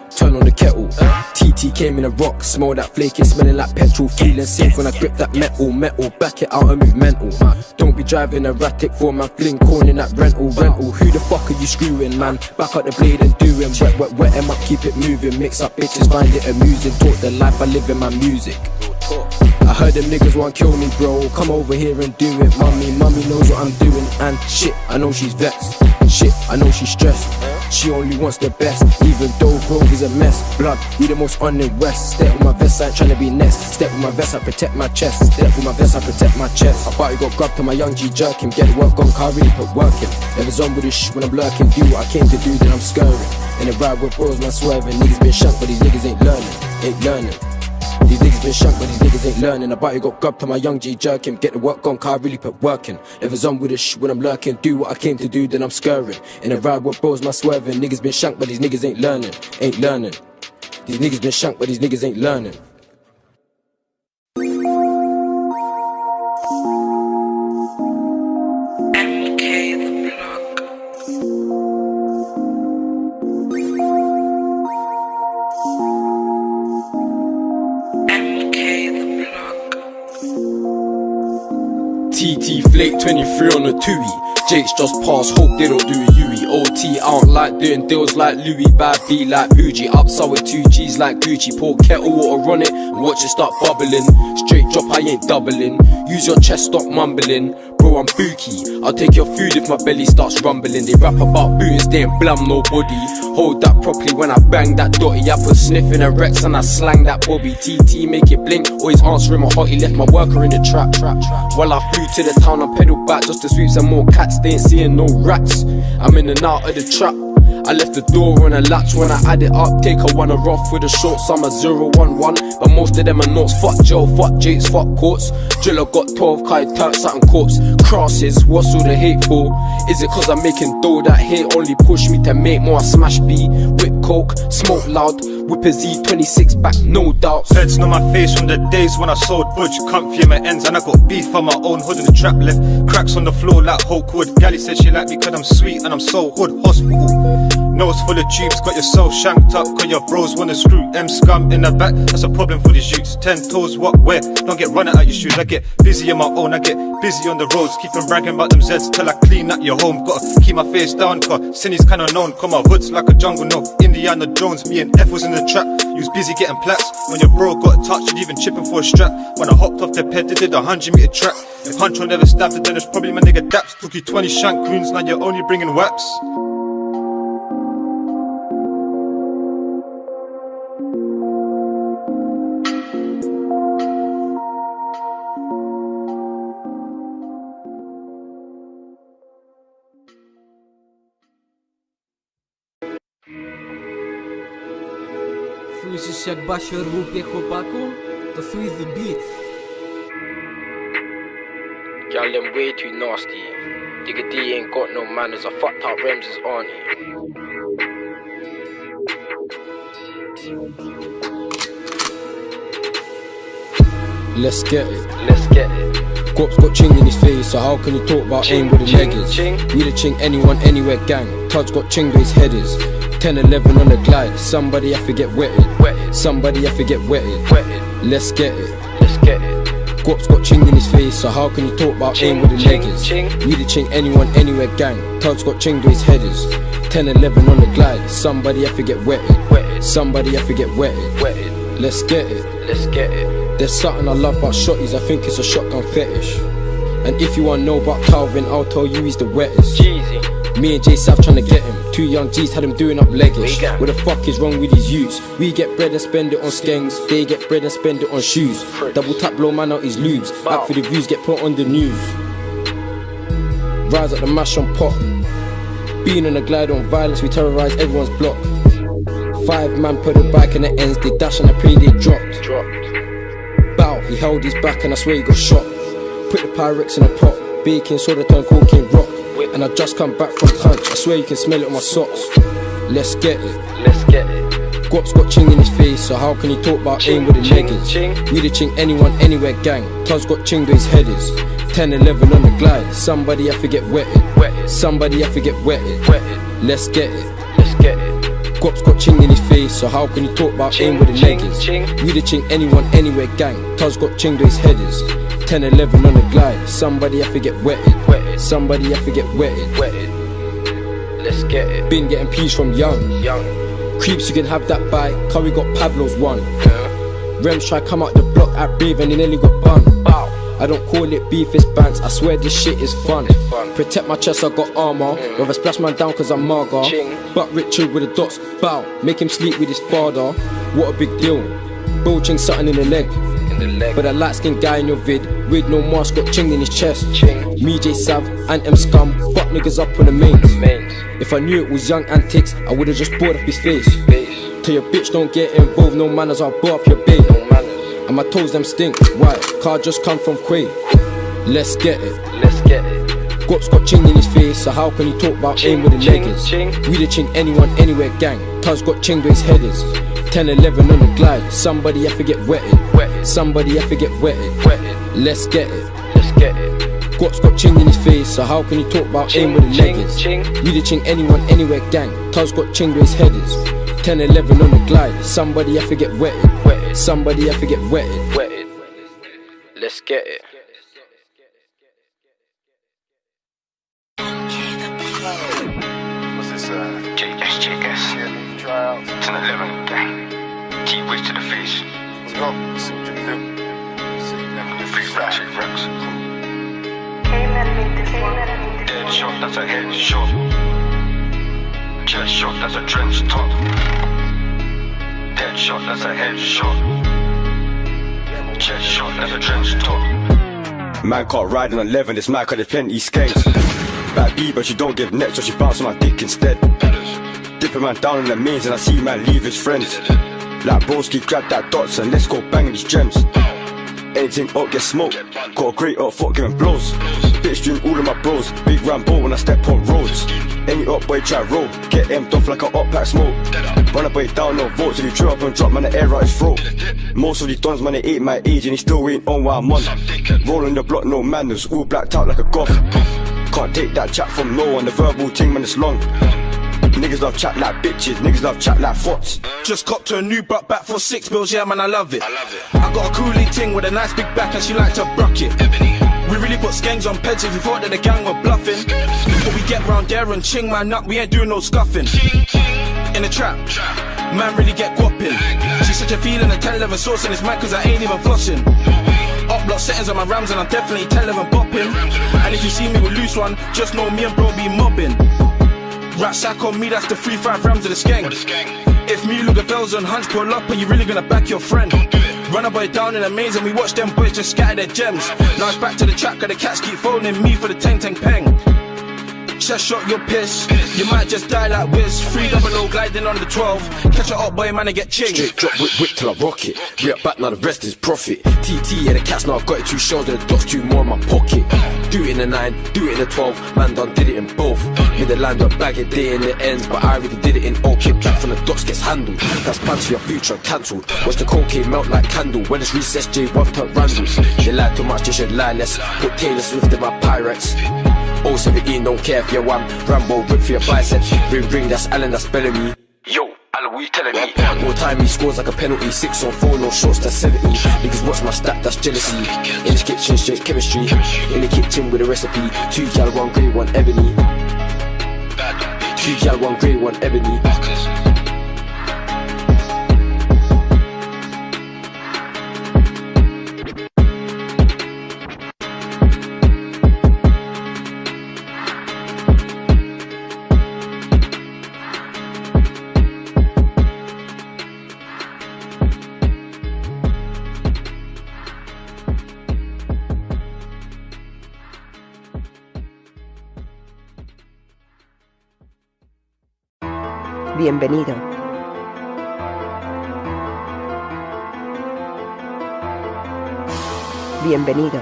Turn on the kettle. TT came in a rock, smell that flaky, smelling like petrol. Feeling safe when I grip that metal. Back it out and move mental. Don't be driving erratic for man, fling corn in that rental. Who the fuck are you screwing, man? Back up the blade and doing wet em up, keep it moving. Mix up bitches, find it amusing. Talk the life I live in my music. I heard them niggas want kill me, bro. Come over here and do it, Mummy knows what I'm doing. And shit, I know she's vexed. Shit, I know she's stressed. She only wants the best, even though Grove is a mess. Blood, we the most on the west. Step with my vest, I ain't tryna be next. Step with my vest, I protect my chest. Step with my vest, I protect my chest. I thought you got grabbed to my young G jerking. Get the work on, car really put work in. Never on with this shit when I'm lurking. Do what I came to do, then I'm scurrying. In a ride with bros, man swerving. Niggas been shanked, but these niggas ain't learning. Ain't learning. These niggas been shanked, but these niggas ain't learning. I bet you got grabbed to my young G jerking. Get the work on, car really put working. Never on with this shit when I'm lurking. Do what I came to do, then I'm scurrying. In a ride with bros, man swerving. Niggas been shanked, but these niggas ain't learning. Ain't learning. These niggas been shanked, but these niggas ain't learning. TT Flake 23 on the Tui. Jake's just passed, hope they don't do a Yui. OT, I don't like doing deals like Louis. Bad B like Uji. Upside with 2 G's like Gucci. Pour kettle water on it and watch it start bubbling. Straight drop, I ain't doubling. Use your chest, stop mumbling. Bro, I'm bookie. I'll take your food if my belly starts rumbling. They rap about booters, they ain't blam nobody. Hold that properly when I bang that dotty. I put sniff in a Rex and I slang that Bobby. TT make it blink, always answering my hottie. Left my worker in the trap. While I flew to the town, I pedaled back just to sweep some more cats. They ain't seeing no rats. I'm in and out of the trap. I left the door on a latch when I add it up. Take a one off with a short summer 011. But most of them are notes. Fuck Joe, fuck Jakes, fuck courts. Driller got 12 Kai Turks out in courts. Crosses, what's all the hate for? Is it cause I'm making dough? That hate only push me to make more. I smash B, whip coke, smoke loud. Whip a Z26 back, no doubt. Feds know my face from the days when I sold budge. Comfy in my ends and I got beef on my own hood in the trap left. Cracks on the floor like Hulk wood. Gally said she like me cause I'm sweet and I'm so hood. Hospital. Nose full of tubes, got your soul shanked up. Cause your bros wanna screw M scum in the back. That's a problem for these youths. 10 toes, what, where? Don't get running out your shoes. I get busy on my own, I get busy on the roads. Keep on bragging about them Zeds till I clean up your home. Gotta keep my face down cause Cindy's kinda known. Cause my hood's like a jungle, no Indiana Jones. Me and F was in the trap. You was busy getting plats. When your bro got touched, you'd even chipping for a strap. When I hopped off the ped, they did a 100-meter track. If Huncho never stabbed it, then it's probably my nigga Daps. Took you 20 shank goons, now you're only bringing waps. Słyszysz jak Basio rupie chłopaku? To Swiss the beat. Y'all them way too nasty. Digga D ain't got no manners. I fucked up Rems' auntie. Let's get it. Let's get it. Guap's got ching in his face, so how can you talk about aim with the niggas? We the ching anyone, anywhere gang. Todd's got ching where his head is. 10-11 on the glide, somebody have to get wetted. Somebody have to get wetted. Let's get it. Let's get it. Guap's got ching in his face, so how can you talk about aim with the niggas? We the ching anyone, anywhere gang. Todd's got ching where his head is. 10-11 on the glide, somebody have to get wetted. Somebody have to get wetted. Let's get it. Let's get it. There's something I love about shotties, I think it's a shotgun fetish. And if you wanna know about Calvin, I'll tell you he's the wettest. Jeezy. Me and J Sav tryna get him. 2 young G's had him doing up leggish. What the fuck is wrong with these youths? We get bread and spend it on skanks, they get bread and spend it on shoes. Double tap blow man out his lubes, out for the views get put on the news. Rise up the mash on pop. Being on a glide on violence, we terrorise everyone's block. 5 man put a bike in the ends, they dash and I pray they dropped. Bow, he held his back and I swear he got shot. Put the Pyrex in a pot, baking soda turn cocaine rock. And I just come back from punch, I swear you can smell it on my socks. Let's get it. Let's get it. Guap's got ching in his face, so how can you talk about aim with the niggas? We the ching anyone, anywhere gang. Todd's got ching where his head is. 10-11 on the glide, somebody have to get wetted. Somebody have to get wetted. Let's get it. Let's get it. Guap's got ching in his face, so how can you talk about aim with the niggas? We the ching anyone, anywhere gang. Todd's got ching where his head is. 10-11 on the glide, somebody have to get wetted. Somebody have to get wetted. Let's get it. Been getting peas from young. Creeps, you can have that bike, cause we got Pablo's one. Rems try come out the block at Brave and he nearly got bun. I don't call it beef, it's banks, I swear this shit is fun. Protect my chest, I got armor. Rather splash man down cause I'm mager. But Richard with the dots, bow, make him sleep with his father. What a big deal. Bill ching something in the leg. But a light skinned guy in your vid, with no mask, got ching in his chest. Me, J Sav, and M Scum, fuck niggas up on the mains. If I knew it was young antics, I would've just bored up his face. Tell your bitch don't get involved, no manners, I'll blow up your babe. And my toes them stink, why? Car just come from Quay. Let's get it. Let's get it. Guap's got ching in his face, so how can you talk about aim with the niggas? We the ching anyone, anywhere gang. Cuz got ching where his head is. 10-11 on the glide, somebody have to get wetted. Somebody have to get wetted. Let's get it. Let's get it. Guap's got ching in his face, so how can you talk about aim with the niggas? We the ching anyone, anywhere gang. Cuz got ching where his head is. 10-11 on the glide, somebody have to get wetted. Somebody have to get wetted. Let's get it. What's this, JS? Yeah, try out. 10-11 gang. Keep weight to the face. Let's go. See what you do. The free flash it wrecks. Dead shot, that's a head shot. Jet shot, that's a trench top. Dead shot, that's a head shot. Jet shot, that's a trench top. Man can't ride on 11, this man cause there's plenty skanks. Back B, but she don't give neck, so she bounce on my dick instead. Dip a man down in the mains and I see man leave his friends. Like broski, grab that dots and let's go bang these gems. Anything up, get smoked. Got a great up, fuck giving blows. Bitch doing all of my bros. Big Rambo when I step on roads. Any up boy try roll, get emptied off like a up pack smoke. Run a boy down, no votes. If you trip up and drop, man, the air out his throat. Most of these dons, man, they ain't my age and he still ain't on while I'm on. Rolling the block, no manners, all blacked out like a goth. Can't take that chat from no one, the verbal ting, man, it's long. Niggas love chat like bitches, niggas love chat like fots. Just copped to a new butt back for 6 bills, yeah man, I love it. I got a coolie ting with a nice big back and she like to brock it. We really put skanks on peds if you thought that the gang were bluffing. But we get round there and ching man up, we ain't doing no scuffing. In the trap, man really get guapping. She's such a feeling, a 10-11 sauce and it's mad cause I ain't even flossing. Upload settings on my rams and I'm definitely 10-11 bopping. And if you see me with loose one, just know me and bro be mobbing. Rat sack on me, that's the 3-5 rams of the skank. If me, look at bells on hunch, pull up and you really gonna back your friend. Run a boy down in a maze and we watch them boys just scatter their gems. Now it's back to the track, cause the cats keep phoning me for the 10-10 peng. Chest shot, you're pissed. You might just die like Wiz. 300 gliding on the 12. Catch it up, boy, man, and get changed. Straight drop, whip till I rock it. Re-up back, now the rest is profit. TT, yeah, the cats, now I've got it 2 shells and the dots 2 more in my pocket. Do it in the 9, do it in the 12. Man done did it in both. Made the line up bag it day in the ends, but I really did it in all. Kick back from the dots gets handled. That's plans for your future cancelled. Watch the cocaine melt like candle. When it's recess, J1 turn random. They lie too much, they should lie less. Put Taylor Swift in my Pyrex. 017, don't care if you're one. Rambo, rip for your biceps. Ring, that's Allen, that's Bellamy. Yo, Alan, what you telling me? More time he scores like a penalty. 6 on 4, no shots, that's 70. Niggas watch my stat, that's jealousy. In the kitchen, straight chemistry. In the kitchen with a recipe. 2 gal, 1 grey, 1 ebony. 2 gal, 1 grey, 1 ebony. Bienvenido. Bienvenido.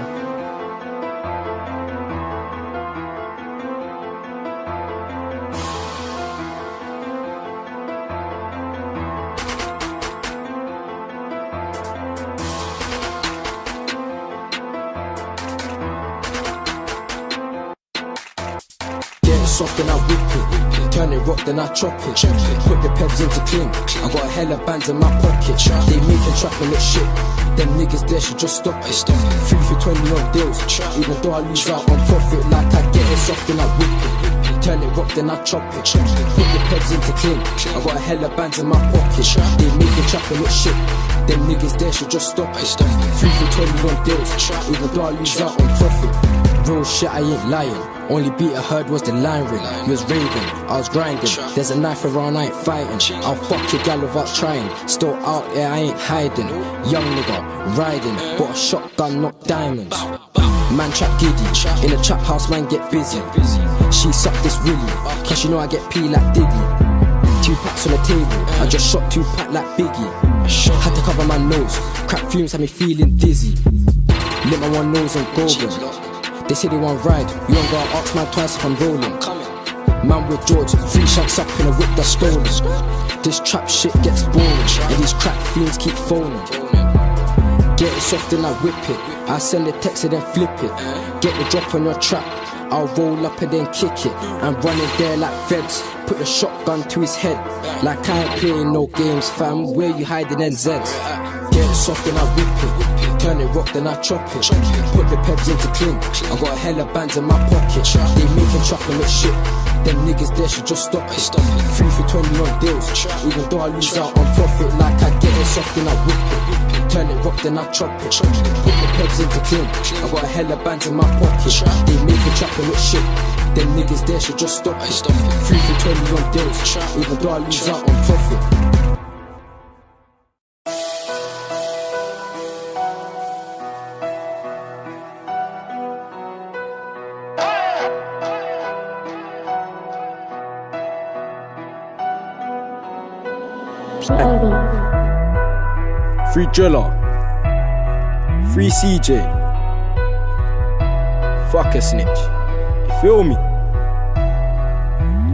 Get soft and I whip it. Turn it rock, then I chop it. Put the pebs into cling. I got a hella bands in my pocket. They making trap and look shit. Them niggas there should just stop it. 3 for 20 on deals. Even though I lose out on profit, like I get it soft and I whip it. Turn it rock, then I chop it. Put the pebs into cling. I got a hella bands in my pocket. They making trap and look shit. Them niggas there should just stop it. 3 for 20 on deals. Even though I lose out on profit. Real shit, I ain't lying. Only beat I heard was the line ring. You was raving, I was grinding. There's a knife around, I ain't fighting. I'll fuck your gal without trying. Still out there, I ain't hiding. Young nigga, riding. Bought a shotgun, not diamonds. Man trap giddy. In the trap house, man get busy. She sucked this really. Cause you know I get P like Diddy. 2 packs on the table. I just shot 2 pack like Biggie. Had to cover my nose. Crap fumes had me feeling dizzy. Lit my one nose on Gogan. They say they want ride, you ain't gotta ask man twice if I'm rolling. Man with George, 3 shanks up in a whip that's stolen. This trap shit gets boring, and these crap fiends keep phoning. Get it soft and I whip it. I send a text and then flip it. Get the drop on your trap, I'll roll up and then kick it. And run in there like feds, put the shotgun to his head. Like I ain't playing no games fam, where you hiding NZs? Get it soft and I whip it. Turn it rock, then I chop it. Put the pebs into cling. I got a hella bands in my pocket. They making trap and look shit. Them niggas there should just stop it. 3 for 20 on deals. Even though I lose out on profit, like I get it soft and I whip it. Turn it rock, then I chop it. Put the pebs into cling. I got a hella bands in my pocket. They making trap and look shit. Them niggas there should just stop it. 3 for 20 on deals. Even though I lose out on profit. Free Driller, Free CJ, fuck a snitch, you feel me?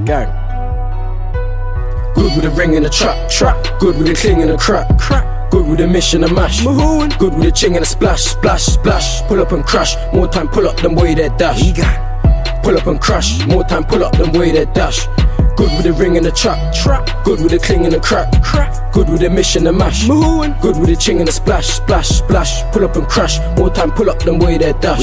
Gang. Good with a ring and a trap. Good with a cling and a crack. Good with a mission and mash. Good with a ching and a splash. Pull up and crash. More time pull up than way they dash. Pull up and crash. More time pull up than way they dash. Good with a ring and a trap. Good with a cling and a crack. Good with a mission and mash. Good with a ching and a splash. Pull up and crash. More time pull up than way they dash.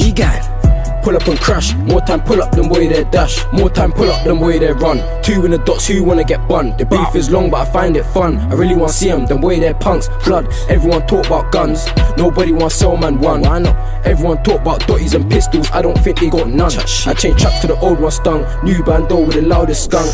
Pull up and crash, more time pull up than way they dash. More time pull up than way they run. 2 in the dots, who wanna get bun? The beef is long but I find it fun. I really wanna see them, them way they're punks. Blood, everyone talk about guns. Nobody wanna sell man one. Why not? Everyone talk about dotties and pistols, I don't think they got none. I changed trap to the old one stung. New bando with the loudest skunk.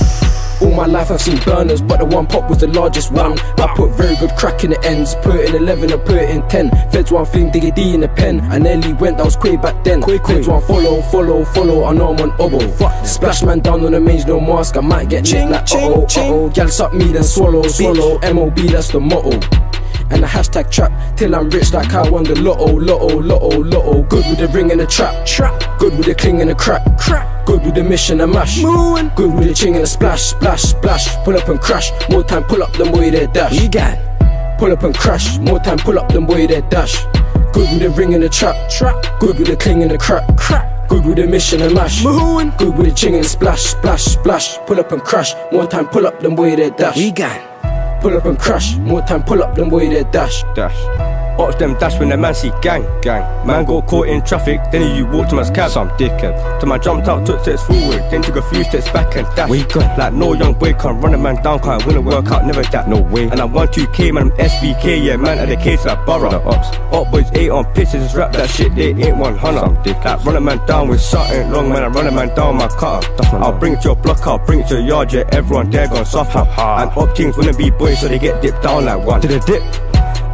All my life I've seen burners, but the one pop was the largest one. I put very good crack in the ends, put it in 11 and put it in 10. Feds one thing, Diggy D in the pen. I nearly went, that was quick back then. Feds one follow, I know I'm on oboe. Splash man down on the mange, no mask, I might get nicked like uh-oh. Gal suck me then swallow, MOB that's the motto. And the hashtag trap, till I'm rich like I won the lotto. Good with the ring and the trap, good with the cling and the crack. Good with the mission and mash, good with the ching and the splash. Pull up and crash, more time pull up them boy they dash. Pull up and crash, more time pull up them boy they dash. Good with the ring and the trap, good with the cling and the crack. Good with the mission and mash, good with the ching and splash. Pull up and crash, more time pull up them boy they dash. Pull up and crash, more time pull up them boy they dash. Ops them dash when the man see gang. Man got caught in traffic, then you walk to my cab. Some dickhead. Till man jumped out, took steps forward, then took a few steps back and dash. Like no young boy can't run a man down, can't win a workout, never that. No way. And I'm 1-2K, man, I'm SBK, yeah, man, at the case like Borough. Op boys 8 on pitches, just rap that shit, they ain't 100. Like run a man down with something long, man, I run a man down my cutter. I'll bring it to your block, I'll bring it to your yard, yeah, everyone there gone soft. And op kings wanna be boys, so they get dipped down like one. To the dip.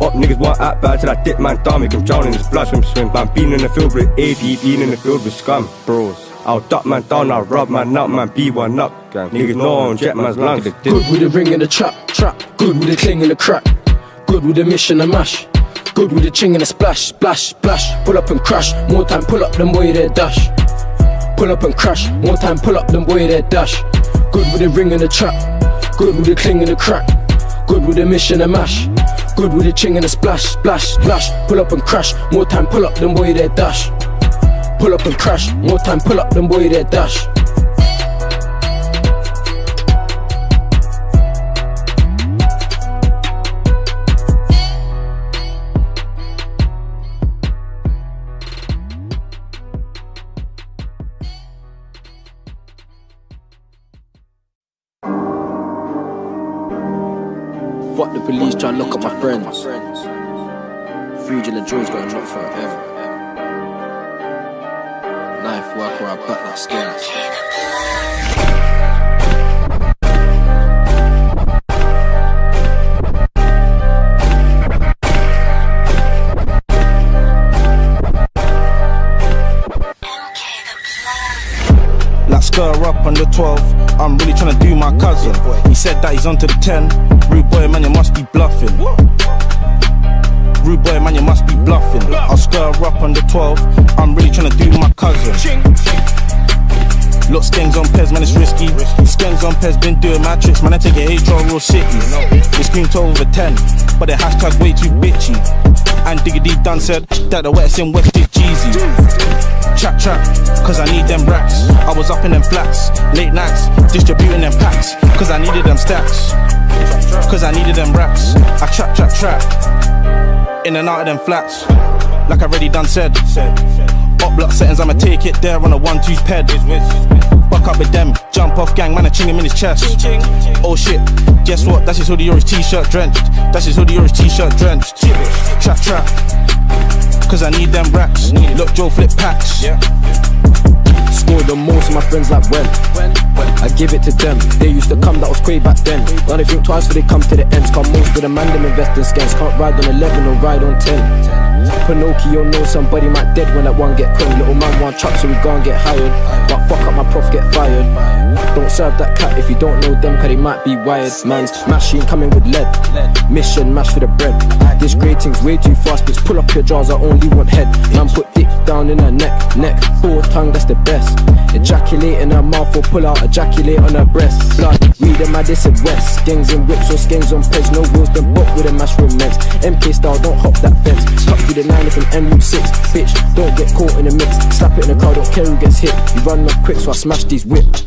Up niggas want act bad till I dip man down, make him drown in his blood, swim. Man, been in the field with AD, been in the field with scum, bros. I'll duck man down, I'll rub man up, man, B1 up. Niggas know on jet man's lungs. Good with the ring and the trap, good with the cling and the crack. Good with the mission and mash, good with the ching and the splash. Pull up and crash, more time pull up them boy they dash. Pull up and crash, more time pull up them boy they dash. Good with the ring and the trap, good with the cling and the crack. Good with the mission and mash, good with the ching and the splash. Pull up and crash, more time pull up them boy they dash. Pull up and crash, more time pull up them boy they dash. Fuck the police, try to lock up my friends. Fugil and Joe's got a knock forever. Knife work where I back like skins. Like stir up on the 12, I'm really tryna do my cousin. He said that he's onto the 10. Rude boy, man, you must be bluffing. Rude boy, man, you must be bluffing. I'll stir up on the 12, I'm really tryna do my cousin. Look, skanks on Pez, man, it's risky. Skanks on Pez, been doing my tricks, man, I take it HR real city. They scream to over 10, but the hashtag way too bitchy. And Diggity done said that the wettest in West did Jeezy. Trap, cause I need them racks. I was up in them flats, late nights, distributing them packs. Cause I needed them stacks, cause I needed them racks. I trap, in and out of them flats. Like I already done said. Up block settings, I'ma take it there on a 1-2 ped. Buck up with them, jump off gang, man, I ching him in his chest. Oh shit, guess what? That's his hoodie or his t-shirt drenched. That's his hoodie or his t-shirt drenched. Trap, cause I need them racks. Look, Joe flip packs. Scored the most of my friends like when I give it to them. They used to come, that was crazy back then. Now they think twice before they come to the ends. Cause most of the man them invest in scams. Can't ride on 11 or ride on 10. Pinocchio know somebody might dead when that one get clean. Little man want truck so we gon' get hired. But fuck up my prof get fired. Don't serve that cat if you don't know them cause they might be wired. Man's machine coming with lead. Mission mash for the bread. This great thing's way too fast, bitch pull up your jaws, I only want head. Man put dick down in her neck, full tongue, that's the best. Ejaculate in her mouth or pull out, ejaculate on her breast. Blood, read them at this and west. Gangs and whips or skanks on peds, no wheels, then buck with a mash from meds. MK style, don't hop that fence. Cut through the 9 from M Route 6. Bitch, don't get caught in the mix. Slap it in the crowd, don't care who gets hit. You run up quick, so I smash these whips.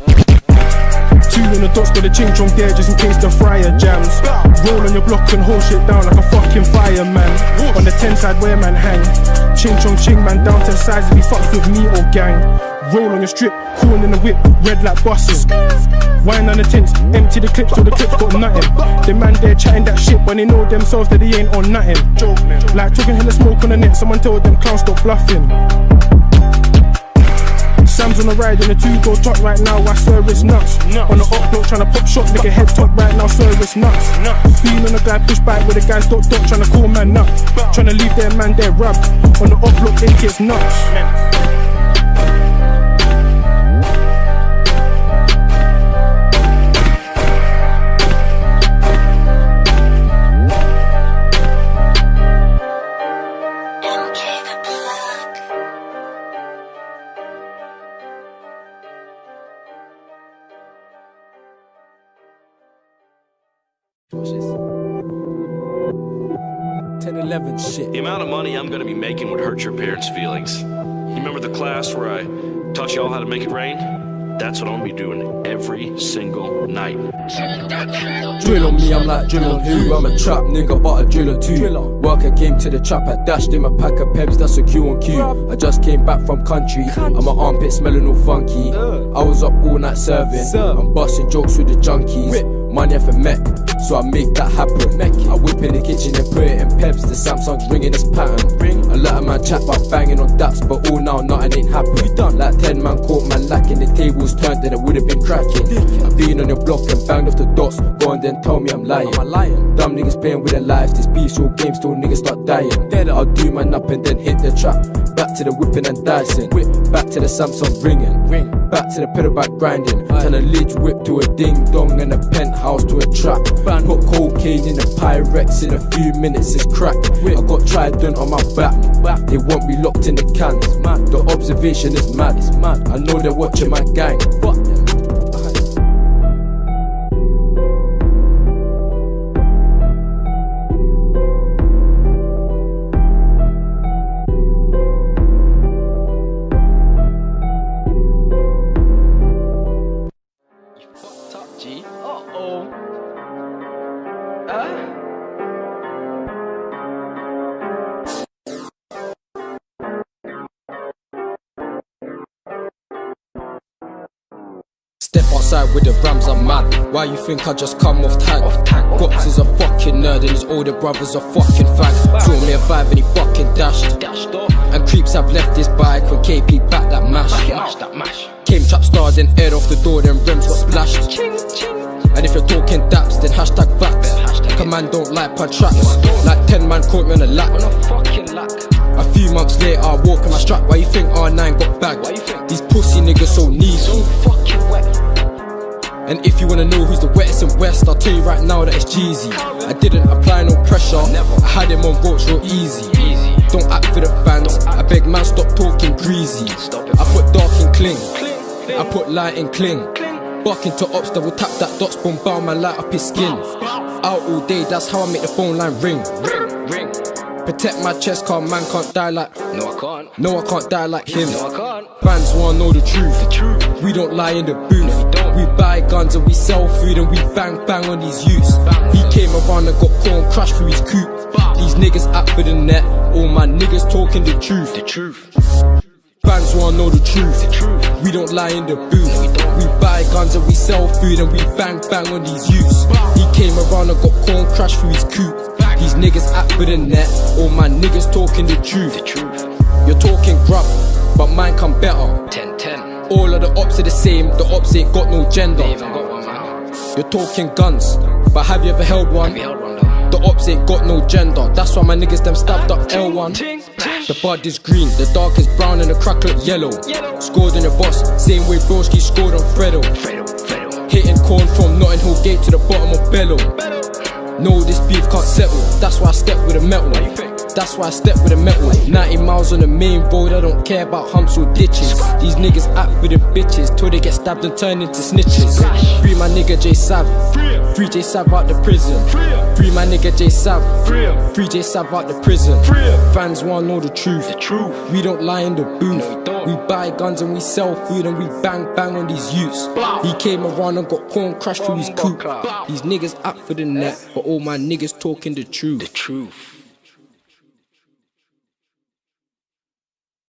2 on the dots, got a ching chong there just in case the fryer jams. Roll on your block and hold shit down like a fucking fireman. On the 10 side where man hang. Ching chong ching man down to the size if he fucks with me or gang. Roll on your strip, corn in the whip, red like buses. Wine on the tints, empty the clips till the clips got nothing. The man there chatting that shit but they know themselves that they ain't on nothing. Like talking hella smoke on the net, someone told them clowns stop bluffing. Sam's on the ride and the 2-door drop right now, I swear it's nuts. On the up block tryna pop shot, nigga head top right now, swear it's nuts. Being on the guy push back with the guys dot tryna call man up. Tryna leave their man there rubbed. On the up block it gets nuts. Watch this. 10-11 shit. The amount of money I'm gonna be making would hurt your parents' feelings. You remember the class where I taught y'all how to make it rain? That's what I'm gonna be doing every single night. Drill on me, I'm like drill on who? I'm a trap nigga, but a driller too. Worker came to the trap, I dashed in my pack of peps, that's a Q on Q. I just came back from country, and my armpit smelling all funky. I was up all night serving, I'm busting jokes with the junkies. Money for Mac, so I make that happen. I whip in the kitchen and put it in peps. The Samsung's ringing this pattern. A lot of man chat about banging on daps, but all now nothing ain't happened. Like 10 man caught man lacking, the tables turned and it would've been cracking. I've been on your block and banged off the dots. Go on then tell me I'm lying. Dumb niggas playing with their lives. This beef show game still niggas start dying. I'll do my nap and then hit the trap. Back to the whipping and dicing. Back to the Samsung ringing. Back to the pedal back grinding. Turn a lid whip to a ding dong and a penthouse to a trap. Put cocaine in a Pyrex in a few minutes, it's crack. I got Trident on my back. They want me locked in the cans. The observation is mad. I know they're watching my gang. Fuck them. Step outside with the Rams, I'm mad. Why you think I just come off tag? Gops is a fucking nerd and his older brother's a fucking fag. Saw me a 5 and he fucking dashed. And creeps have left this bike when KP back that mash. Came trap star, then aired off the door, then rims got splashed. And if you're talking daps, then hashtag facts. Like a man don't like per tracks. Like 10 man caught me on a lack. A few months later, I walk in my strap. Why you think R9 got bagged? These pussy niggas so needy. And if you wanna know who's the wettest in West, I'll tell you right now that it's Jeezy. I didn't apply no pressure, I had him on ropes real easy. Don't act for the fans, I beg man stop talking greasy. I put dark in cling, I put light in cling. Barking to ops, double tap that dots, boom bound man light up his skin. Out all day, that's how I make the phone line ring. Protect my chest, cause man can't die like. No I can't. No I can't die like him. No I can't. Fans wanna know the truth. We don't lie in the booth. We buy guns and we sell food and we bang bang on these youths. He came around and got corn crashed through his coupe. These niggas act for the net. All my niggas talking the truth. Fans wanna know the truth. We don't lie in the booth. We buy guns and we sell food and we bang bang on these youths. He came around and got corn crashed through his coupe. These niggas act for the net. All my niggas talking the truth. You're talking grub, but mine come better. 10-10. All of the ops are the same. The ops ain't got no gender. You're talking guns, but have you ever held one? The ops ain't got no gender. That's why my niggas them stabbed up L1. The bud is green, the dark is brown and the crack look yellow. Scored on your boss, same way Broski scored on Fredo. Hitting corn from Notting Hill Gate to the bottom of Bellow. No, this beef can't settle. That's why I step with a metal. That's why I step with a metal. 90 miles on the main road, I don't care about humps or ditches. These niggas act for the bitches till they get stabbed and turn into snitches. Free my nigga J Sav. Free J Sav out the prison. Free my nigga J Sav. Free J Sav out the prison. Fans wanna know the truth. We don't lie in the booth. We buy guns and we sell food and we bang bang on these youths. He came around and got corn crashed through his coupe. These niggas act for the net, but all my niggas talking the truth.